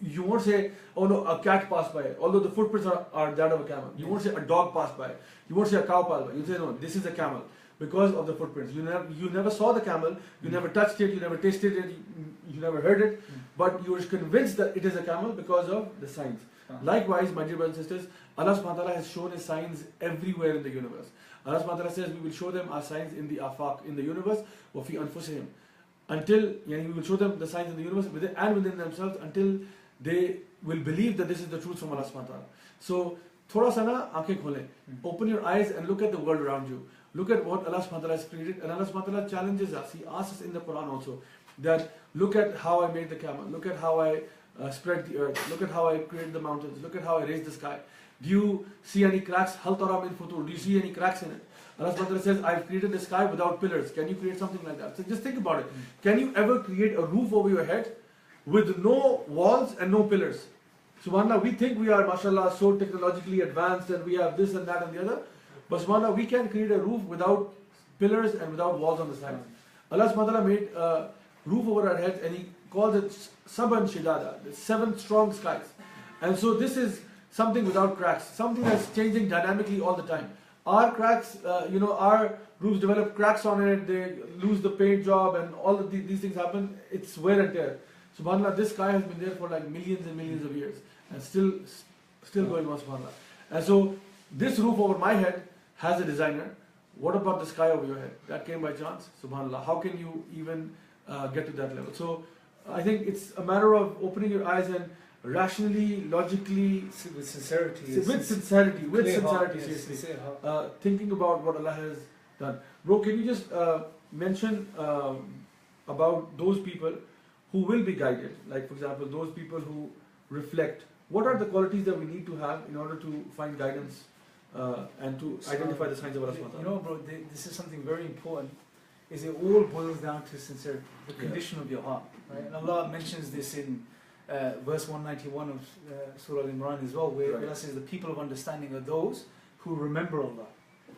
you won't say, oh no, a cat passed by, although the footprints are that of a camel. You won't say a dog passed by. You won't say a cow passed by. You say no, this is a camel because of the footprints. You never saw the camel, you never touched it, you never tasted it, you never heard it, but you were convinced that it is a camel because of the signs. Likewise, my dear brothers and sisters, Allah subhanahu wa ta'ala has shown his signs everywhere in the universe. Allah subhanahu wa ta'ala says we will show them our signs in the afaq, in the universe, wa fi anfusihim. Until, we will show them the signs in the universe and within themselves until they will believe that this is the truth from Allah subhanahu wa ta'ala. So, thoda sa na aankhein khole. Open your eyes and look at the world around you. Look at what Allah subhanahu wa ta'ala has created, and Allah subhanahu wa ta'ala challenges us. He asks us in the Quran also that look at how I made the camel, look at how I spread the earth, look at how I created the mountains, look at how I raised the sky. Do you see any cracks? Hal tara min futur? Do you see any cracks in it? Allah subhanahu wa ta'ala says, I've created the sky without pillars. Can you create something like that? So just think about it. Can you ever create a roof over your head with no walls and no pillars? SubhanAllah, we think we are, mashallah, so technologically advanced and we have this and that and the other. But SubhanAllah, we can create a roof without pillars and without walls on the sides. Allah subhanahu wa ta'ala made a roof over our heads and He calls it Saban Shidada, the 7 strong skies. And so this is something without cracks, something that's changing dynamically all the time. Our cracks, our roofs develop cracks on it, they lose the paint job and all of these things happen. It's wear and tear. SubhanAllah, this sky has been there for like millions and millions of years and still going on, SubhanAllah. And so this roof over my head has a designer. What about the sky over your head? That came by chance, SubhanAllah. How can you even get to that level? So I think it's a matter of opening your eyes and rationally, logically, with sincerity, seriously, thinking about what Allah has done. Bro, can you just mention about those people who will be guided? Like, for example, those people who reflect. What are the qualities that we need to have in order to find guidance and to identify the signs of Allah subhanahu wa ta'ala? You know, bro, this is something very important. Is it all boils down to sincerity, the condition of your heart. Right? And Allah mentions this in verse 191 of Surah Imran as well, where Allah says the people of understanding are those who remember Allah.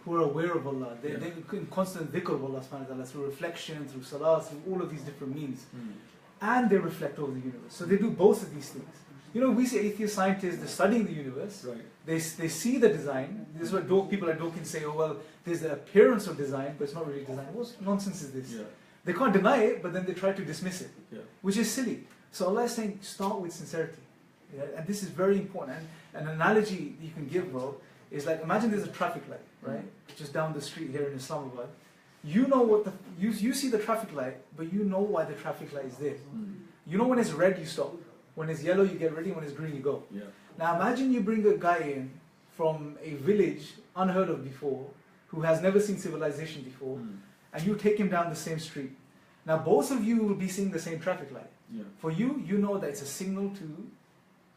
who are aware of Allah. They're in constant dhikr of Allah subhanahu wa ta'ala, through reflection, through salah, through all of these different means. And they reflect over the universe. So they do both of these things. You know, we see atheist scientists, they're studying the universe. Right. They see the design. This is what people like can say, oh well, there's the appearance of design, but it's not really design. What nonsense is this? Yeah. They can't deny it, but then they try to dismiss it, Yeah. which is silly. So Allah is saying, start with sincerity. Yeah? And this is very important. And an analogy you can give, bro, is like, imagine there's a traffic light, right? Just down the street here in Islamabad. You know what you see the traffic light, but you know why the traffic light is there. You know when it's red, you stop. When it's yellow, you get ready. When it's green, you go. Yeah. Now imagine you bring a guy in from a village unheard of before, who has never seen civilization before, and you take him down the same street. Now both of you will be seeing the same traffic light. Yeah. For you, you know that it's a signal to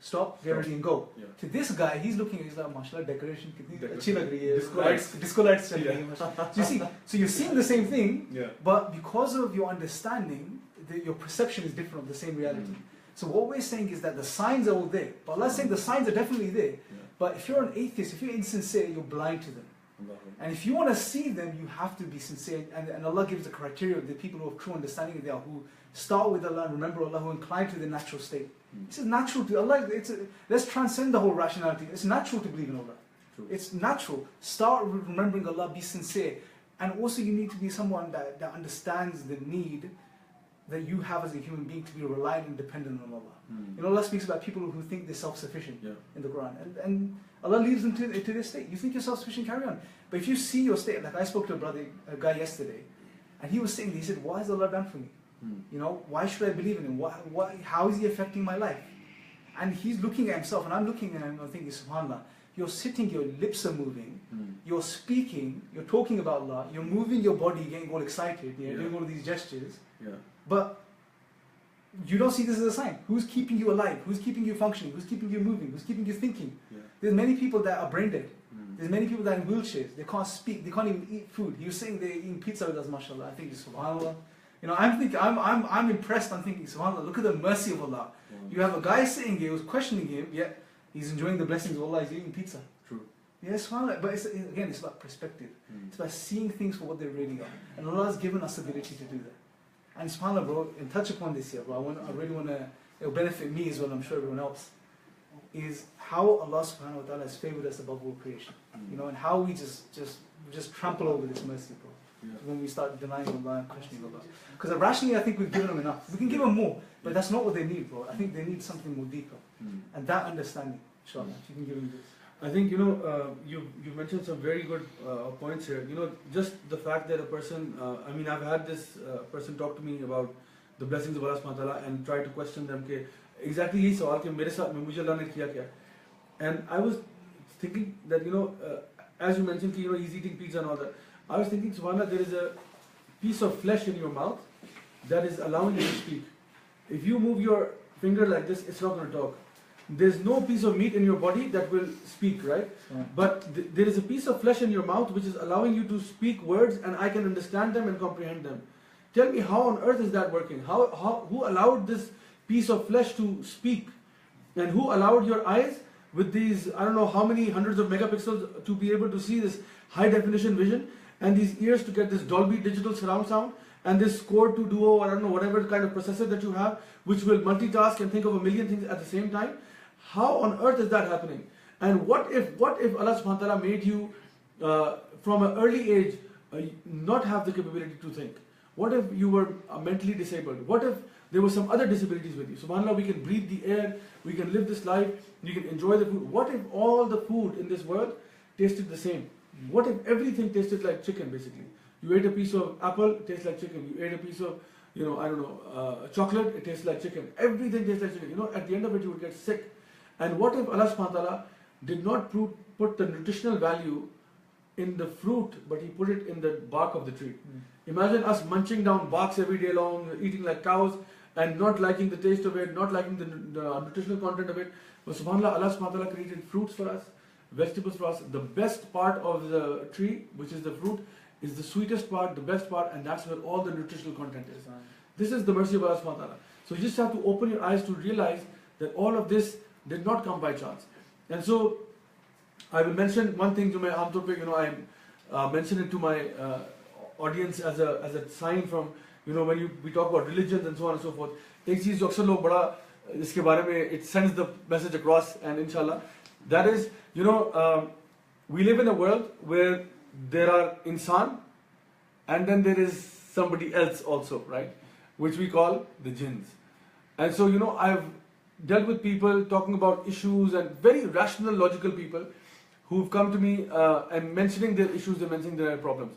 stop, get ready and go. Yeah. To this guy, he's looking at, he's like, mashallah, decoration, Decoration. achhi lag rahi hai. Disco lights. Disco lights chal Yeah. rahi hai, mashallah. So you see, so you're seeing the same thing, Yeah. but because of your understanding, your perception is different of the same reality. So what we're saying is that the signs are all there. But Allah's saying the signs are definitely there. But if you're an atheist, if you're insincere, you're blind to them. And if you want to see them, you have to be sincere. And Allah gives the criteria of the people who have true understanding of Allah, who start with Allah and remember Allah, who incline to the natural state. This is natural to Allah. Let's transcend the whole rationality. It's natural to believe in Allah. True. It's natural. Start remembering Allah, be sincere. And also you need to be someone that understands the need that you have as a human being to be reliant and dependent on Allah. You know, Allah speaks about people who think they're self-sufficient in the Quran. And Allah leaves them to their state. You think you're self-sufficient, carry on. But if you see your state, like I spoke to a guy yesterday, and he was saying, he said, why has Allah done for me? You know, why should I believe in Him? How is He affecting my life? And he's looking at himself, and I'm looking at him, and I'm thinking, subhanAllah, you're sitting, your lips are moving, you're speaking, you're talking about Allah, you're moving your body, getting all excited, you're doing all of these gestures, but you don't see this as a sign. Who's keeping you alive? Who's keeping you functioning? Who's keeping you moving? Who's keeping you thinking? There's many people that are brain dead. There's many people that are in wheelchairs. They can't speak. They can't even eat food. He was saying they're eating pizza with us, mashallah. I think, subhanAllah. You know, I'm impressed. I'm thinking, subhanAllah, look at the mercy of Allah. You have a guy sitting here who's questioning Him, yet he's enjoying the blessings of Allah. He's eating pizza. True. Yeah, subhanAllah. But again, it's about perspective. It's about seeing things for what they really are. And Allah has given us the ability to do that. And subhanAllah, bro, and touch upon this here, bro. I really want to, it'll benefit me as well, I'm sure everyone else, is how Allah subhanahu wa ta'ala has favored us above all creation. You know, and how we just trample over this mercy, bro. When we start denying Allah and questioning Allah. Because rationally, I think we've given them enough. We can give them more, but that's not what they need, bro. I think they need something more deeper. And that understanding, inshallah, if you can give them this. I think, you know, you mentioned some very good points here. You know, just the fact that a person, I mean, I've had this person talk to me about the blessings of Allah subhanahu wa ta'ala and try to question them, ke, exactly यही सवाल कि मेरे साथ में मुझे अल्लाह ने किया क्या. And I was thinking that, you know, as you mentioned, you know, he's eating pizza and all that. I was thinking, subhanAllah, there is a piece of flesh in your mouth that is allowing you to speak. If you move your finger like this, it's not going to talk. There's no piece of meat in your body that will speak, right? But there is a piece of flesh in your mouth which is allowing you to speak words, and I can understand them and comprehend them. Tell me, how on earth is that working? Who allowed this piece of flesh to speak? And who allowed your eyes with these, I don't know how many hundreds of megapixels to be able to see this high definition vision, and these ears to get this Dolby digital surround sound, and this Core 2 Duo, or I don't know, whatever kind of processor that you have, which will multitask and think of a million things at the same time? How on earth is that happening? And what if Allah subhanahu wa ta'ala made you from an early age not have the capability to think? What if you were mentally disabled? What if there were some other disabilities with you? SubhanAllah, we can breathe the air, we can live this life, you can enjoy the food. What if all the food in this world tasted the same? What if everything tasted like chicken, basically? You ate a piece of apple, it tastes like chicken. You ate a piece of, you know, I don't know, chocolate, it tastes like chicken. Everything tastes like chicken. You know, at the end of it, you would get sick. And what if Allah subhanahu wa ta'ala did not put the nutritional value in the fruit, but He put it in the bark of the tree? Imagine us munching down barks every day long, eating like cows, and not liking the taste of it, not liking the nutritional content of it. But subhanAllah, Allah subhanahu wa ta'ala created fruits for us, vegetables for us. The best part of the tree, which is the fruit, is the sweetest part, the best part, and that's where all the nutritional content is. This is the mercy of Allah subhanahu wa ta'ala. So you just have to open your eyes to realize that all of this did not come by chance. And so I will mention one thing to my aamtor pe, you know, mention it to my audience as a sign from, when we talk about religions and so on and so forth. एक चीज जो अक्सर लोग बड़ा इसके बारे में, it sends the message across, and inshallah, that is, we live in a world where there are insan, and then there is somebody else also, right? Which we call the jinns. And so, I've dealt with people talking about issues, and very rational, logical people who've come to me and mentioning their issues, they're mentioning their problems.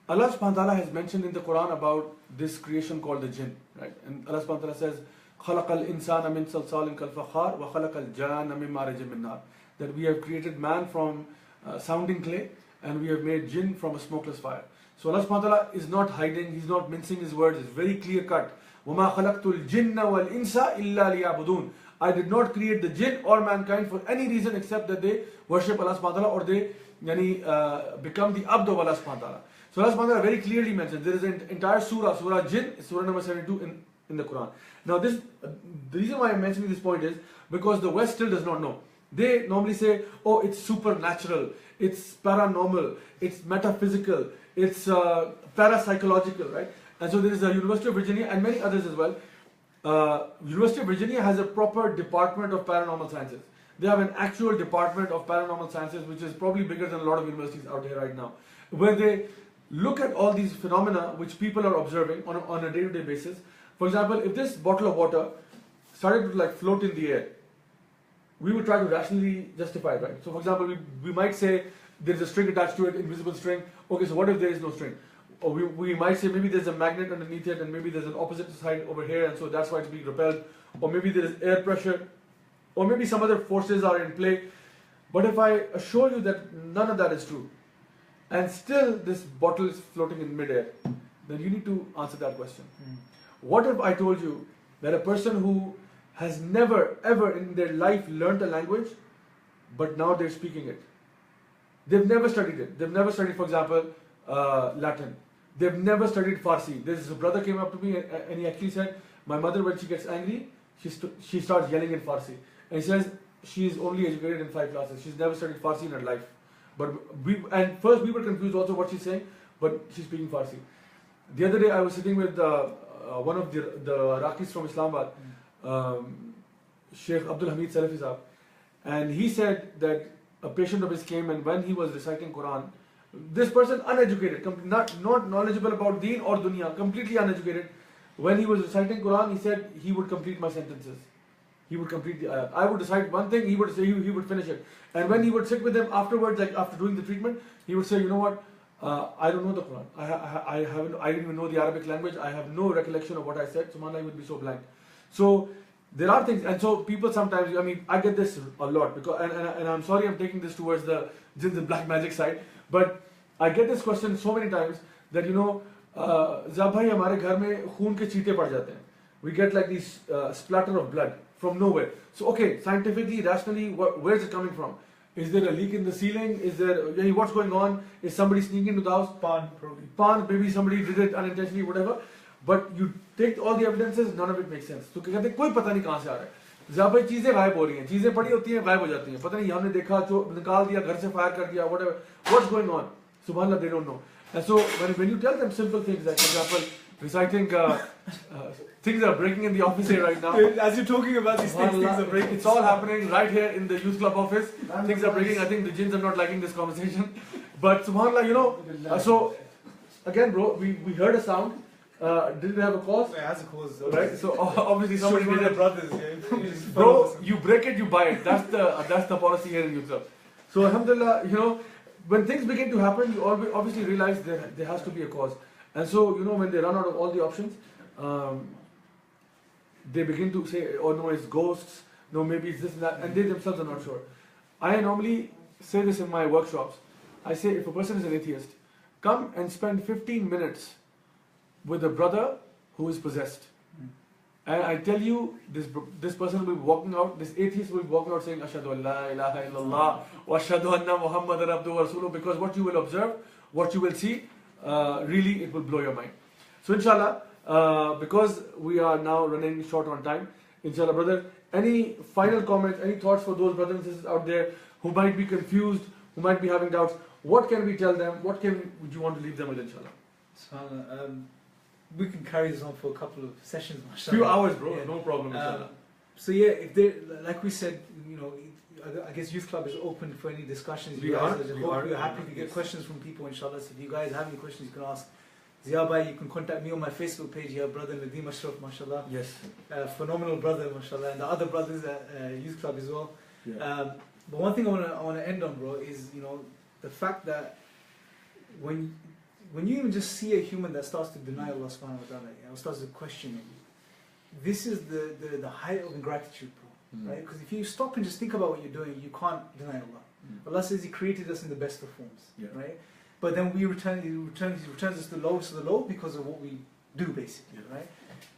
Allah subhanahu wa ta'ala has mentioned in the Quran about this creation called the jinn, right? And Allah subhanahu wa ta'ala says, خَلَقَ الْإِنسَانَ مِنْ صَلْصَالٍ كَالْفَخَّارِ وَخَلَقَ الْجَانَّ مِنْ مَارِجٍ مِنْ نَارٍ. That we have created man from sounding clay, and we have made jinn from a smokeless fire. So Allah subhanahu wa ta'ala is not hiding, He's not mincing His words, it's very clear cut. وَمَا خَلَقْتُ الْجِنَّ وَالْإِنسَ إِلَّا لِيَعْبُدُونَ. I did not create the jinn or mankind for any reason except that they worship Allah subhanahu wa ta'ala, or they become the abd of Allah subhanahu wa ta'ala. So Allah subhanahu wa ta'ala very clearly mentions, there is an entire surah Jinn, surah number 72 in the Quran. Now the reason why I'm mentioning this point is because the West still does not know. They normally say, oh, it's supernatural, it's paranormal, it's metaphysical, it's parapsychological, right? And so there is the University of Virginia and many others as well. University of Virginia has a proper department of paranormal sciences. They have an actual department of paranormal sciences, which is probably bigger than a lot of universities out there right now, where they look at all these phenomena which people are observing on a day-to-day basis. For example, if this bottle of water started to float in the air, we would try to rationally justify it, right? So for example, we might say there's a string attached to it, invisible string. Okay, so what if there is no string? Or we might say maybe there's a magnet underneath it, and maybe there's an opposite side over here, and so that's why it's being repelled. Or maybe there is air pressure, or maybe some other forces are in play. But if I assure you that none of that is true, and still this bottle is floating in midair, then you need to answer that question. What if I told you that a person who has never ever in their life learned a language, but now they're speaking it? They've never studied it. They've never studied, for example, Latin. They've never studied Farsi. This brother came up to me and he actually said, my mother, when she gets angry, she starts yelling in Farsi. And he says she is only educated in 5 classes. She's never studied Farsi in her life. But first we were confused also what she's saying, but she's speaking Farsi. The other day I was sitting with one of the Rakis from Islamabad, Sheikh Abdul Hamid Salafi Sahab, and he said that a patient of his came, and when he was reciting Quran, this person uneducated, not knowledgeable about deen or dunya, completely uneducated. When he was reciting Quran, he said he would complete my sentences. He would complete the ayat. I would recite one thing, he would say he would finish it. And when he would sit with them afterwards, like after doing the treatment, he would say, you know what, I don't know the Quran. I didn't even know the Arabic language. I have no recollection of what I said. Subhanallah, I would be so blank. So there are things, and so people sometimes, I get this a lot, because and I'm sorry I'm taking this towards the jinns and black magic side, but I get this question so many times that Zab bhai, hamare ghar mein khoon ke cheete pad jate hain. We get like these splatter of blood from nowhere. So okay, scientifically, rationally, where is it coming from? Is there a leak in the ceiling? Is there, what's going on? Is somebody sneaking into the house? Pan, maybe somebody did it unintentionally, whatever. But you take all the evidences, none of it makes sense. So कहते हैं कोई पता नहीं कहाँ से आ रहा है. जहाँ भाई चीजें गायब हो रही हैं, चीजें पड़ी होती हैं, गायब हो जाती हैं. पता नहीं हमने देखा, निकाल दिया, घर से फायर कर दिया, whatever. What's going on? Subhanallah, they don't know. And so when you tell them simple things, like for example, reciting things are breaking in the office here right now. As you're talking about these things are breaking. It's all happening right here in the youth club office. Things are breaking. I think the jinns are not liking this conversation. But subhanallah, so again, bro, we heard a sound. Did it have a cause? It has a cause. Right? So obviously somebody did it. Brothers, Bro, you break it, you buy it. That's the policy here in youth club. So alhamdulillah, when things begin to happen, you obviously realize there has to be a cause. And so, when they run out of all the options, they begin to say, oh no, it's ghosts, no, maybe it's this and that, and they themselves are not sure. I normally say this in my workshops. I say, if a person is an atheist, come and spend 15 minutes with a brother who is possessed. And I tell you, this person will be walking out, this atheist will be walking out saying, Ashhadu an la ilaha illallah, wa ashhadu anna Muhammadan abduhu wa rasuluh, because what you will observe, what you will see, really it will blow your mind. So inshallah, because we are now running short on time, inshallah brother, any final comments, any thoughts for those brothers and sisters out there who might be confused, who might be having doubts? What can we tell them? Would you want to leave them with, inshallah? SubhanAllah, we can carry this on for a couple of sessions, mashallah. Few hours, bro. Yeah. No problem, inshallah. So yeah, if they, like we said, you know, I guess Youth Club is open for any discussions. We are happy to get questions from people, inshallah. So if you guys have any questions, you can ask Zia Bhai. You can contact me on my Facebook page here, brother Nadeem Ashraf, mashallah. Yes. Phenomenal brother, mashallah, and the other brothers at Youth Club as well. Yeah. But one thing I want to end on, bro, is, you know, the fact that when you even just see a human that starts to deny Allah subhanahu wa ta'ala, or starts to question him, this is the height of ingratitude, bro. Right? Because if you stop and just think about what you're doing, you can't deny Allah. Allah says He created us in the best of forms, right? But then He returns us to the lowest of the low because of what we do, basically, right?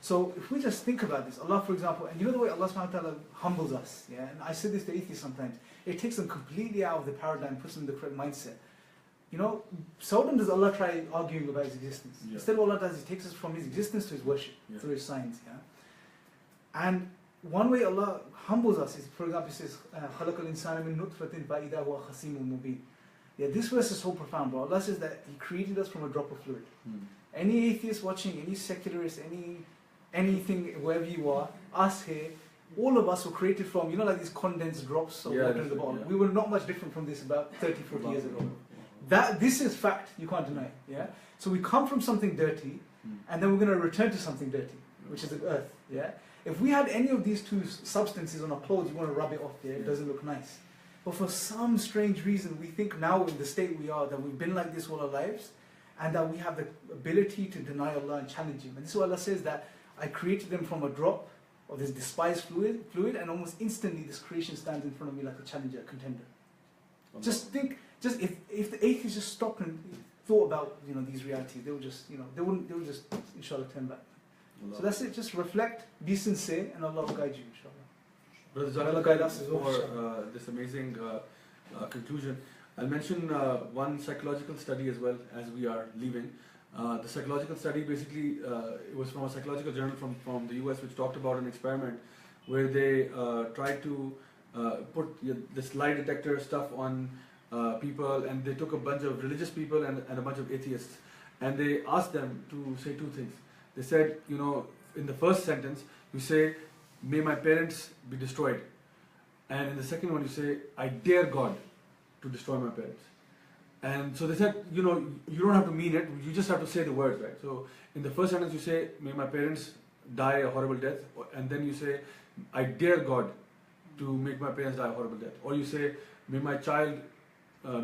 So if we just think about this, Allah, for example, and you know the way Allah subhanahu wa ta'ala humbles us, yeah? And I say this to atheists sometimes, it takes them completely out of the paradigm, puts them in the correct mindset. You know, seldom does Allah try arguing about His existence. Instead, what Allah does, He takes us from His existence to His worship, through His signs, yeah? And one way Allah humbles us is, for example, He says, خَلَقَ الْإِنسَانَ مِن نُطْفَةٍ فَإِذَا هُوَ خَصِيمٌ مُبِينٌ. Yeah, this verse is so profound, bro. Allah says that He created us from a drop of fluid. Any atheist watching, any secularist, anything, wherever you are, us here, all of us were created from, you know, like these condensed drops of water in the bottom. We were not much different from this about 30, 40 years ago. This is fact, you can't deny, yeah? So we come from something dirty, and then we're going to return to something dirty, which is the earth, yeah? If we had any of these two substances on our clothes, you want to rub it off there, it doesn't look nice. But for some strange reason, we think now in the state we are, that we've been like this all our lives, and that we have the ability to deny Allah and challenge Him. And this is why Allah says that I created them from a drop of this despised fluid, and almost instantly this creation stands in front of me like a challenger, a contender. Just think, if the atheists just stopped and thought about, you know, these realities, they would just, you know, they would just, inshallah, turn back. So that's it. Just reflect, be sincere, and Allah will guide you, inshallah. Brother, Allah guide us for this amazing conclusion. I'll mention one psychological study as well as we are leaving. The psychological study basically, it was from a psychological journal from the US, which talked about an experiment where they tried to put this lie detector stuff on people, and they took a bunch of religious people and a bunch of atheists, and they asked them to say two things. They said, you know, in the first sentence, you say, may my parents be destroyed. And in the second one, you say, I dare God to destroy my parents. And so they said, you know, you don't have to mean it, you just have to say the words, right? So in the first sentence, you say, may my parents die a horrible death. And then you say, I dare God to make my parents die a horrible death. Or you say, may my child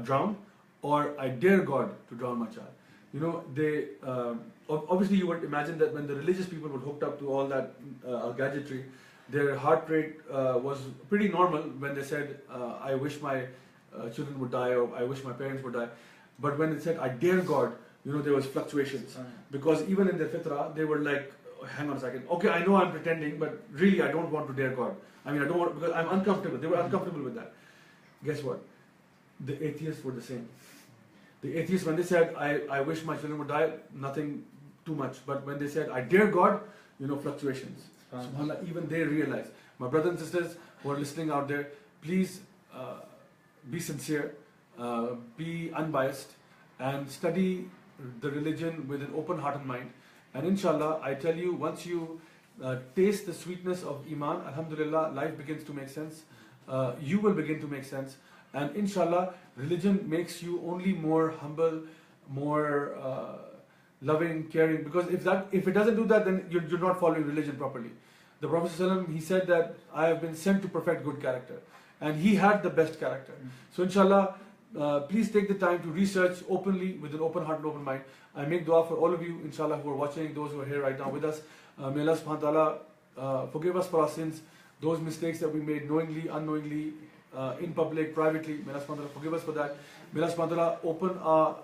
drown, or I dare God to drown my child. You know, they obviously you would imagine that when the religious people were hooked up to all that gadgetry, their heart rate was pretty normal when they said, I wish my children would die, or I wish my parents would die. But when they said, I dare God, you know, there was fluctuations. Because even in their fitrah, they were like, hang on a second, okay, I know I'm pretending, but really I don't want to dare God. I mean, I don't want, because I'm uncomfortable. They were uncomfortable with that. Guess what? The atheists were the same. The atheists, when they said, I wish my children would die, nothing too much. But when they said, I dare God, you know, fluctuations. SubhanAllah, even they realize. My brothers and sisters who are listening out there, please be sincere, be unbiased, and study the religion with an open heart and mind. And inshallah, I tell you, once you taste the sweetness of Iman, alhamdulillah, life begins to make sense. You will begin to make sense. And inshallah, religion makes you only more humble, more loving, caring. Because if it doesn't do that, then you're not following religion properly. The Prophet ﷺ, he said that I have been sent to perfect good character. And he had the best character. So inshallah, please take the time to research openly with an open heart and open mind. I make dua for all of you, inshallah, who are watching, those who are here right now with us. May Allah subhanahu wa ta'ala forgive us for our sins, those mistakes that we made knowingly, unknowingly, in public, privately. May Allah subhanahu wa ta'ala forgive us for that. May Allah subhanahu wa ta'ala open our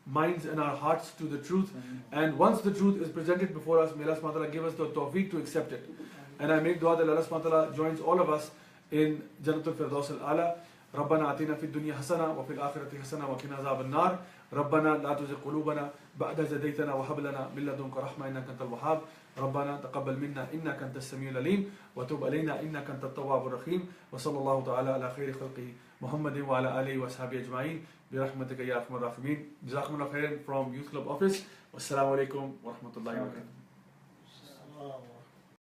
minds and our hearts to the truth. And once the truth is presented before us, may Allah subhanahu wa ta'ala give us the tawfiq to accept it. And I make dua that Allah subhanahu wa ta'ala joins all of us in Jannatul Firdaus al-Ala. ربنا آتنا في الدنيا حسنة وفي الآخرة حسنة وقنا عذاب النار ربنا لا تزغ قلوبنا بعد إذ هديتنا وهب لنا من لدنك رحمة إنك أنت الوهاب ربنا تقبل منا إنك أنت السميع العليم وتب علينا إنك أنت التواب الرحيم وصلى الله تعالى على خير خلقه Muhammadin wa ala alihi wa sahbihi ajma'in bi rahmatika ya arhamar rahimin. Jazakumullah khairan from Youth Club office. Wassalamu alaikum wa rahmatullahi wa barakatuh.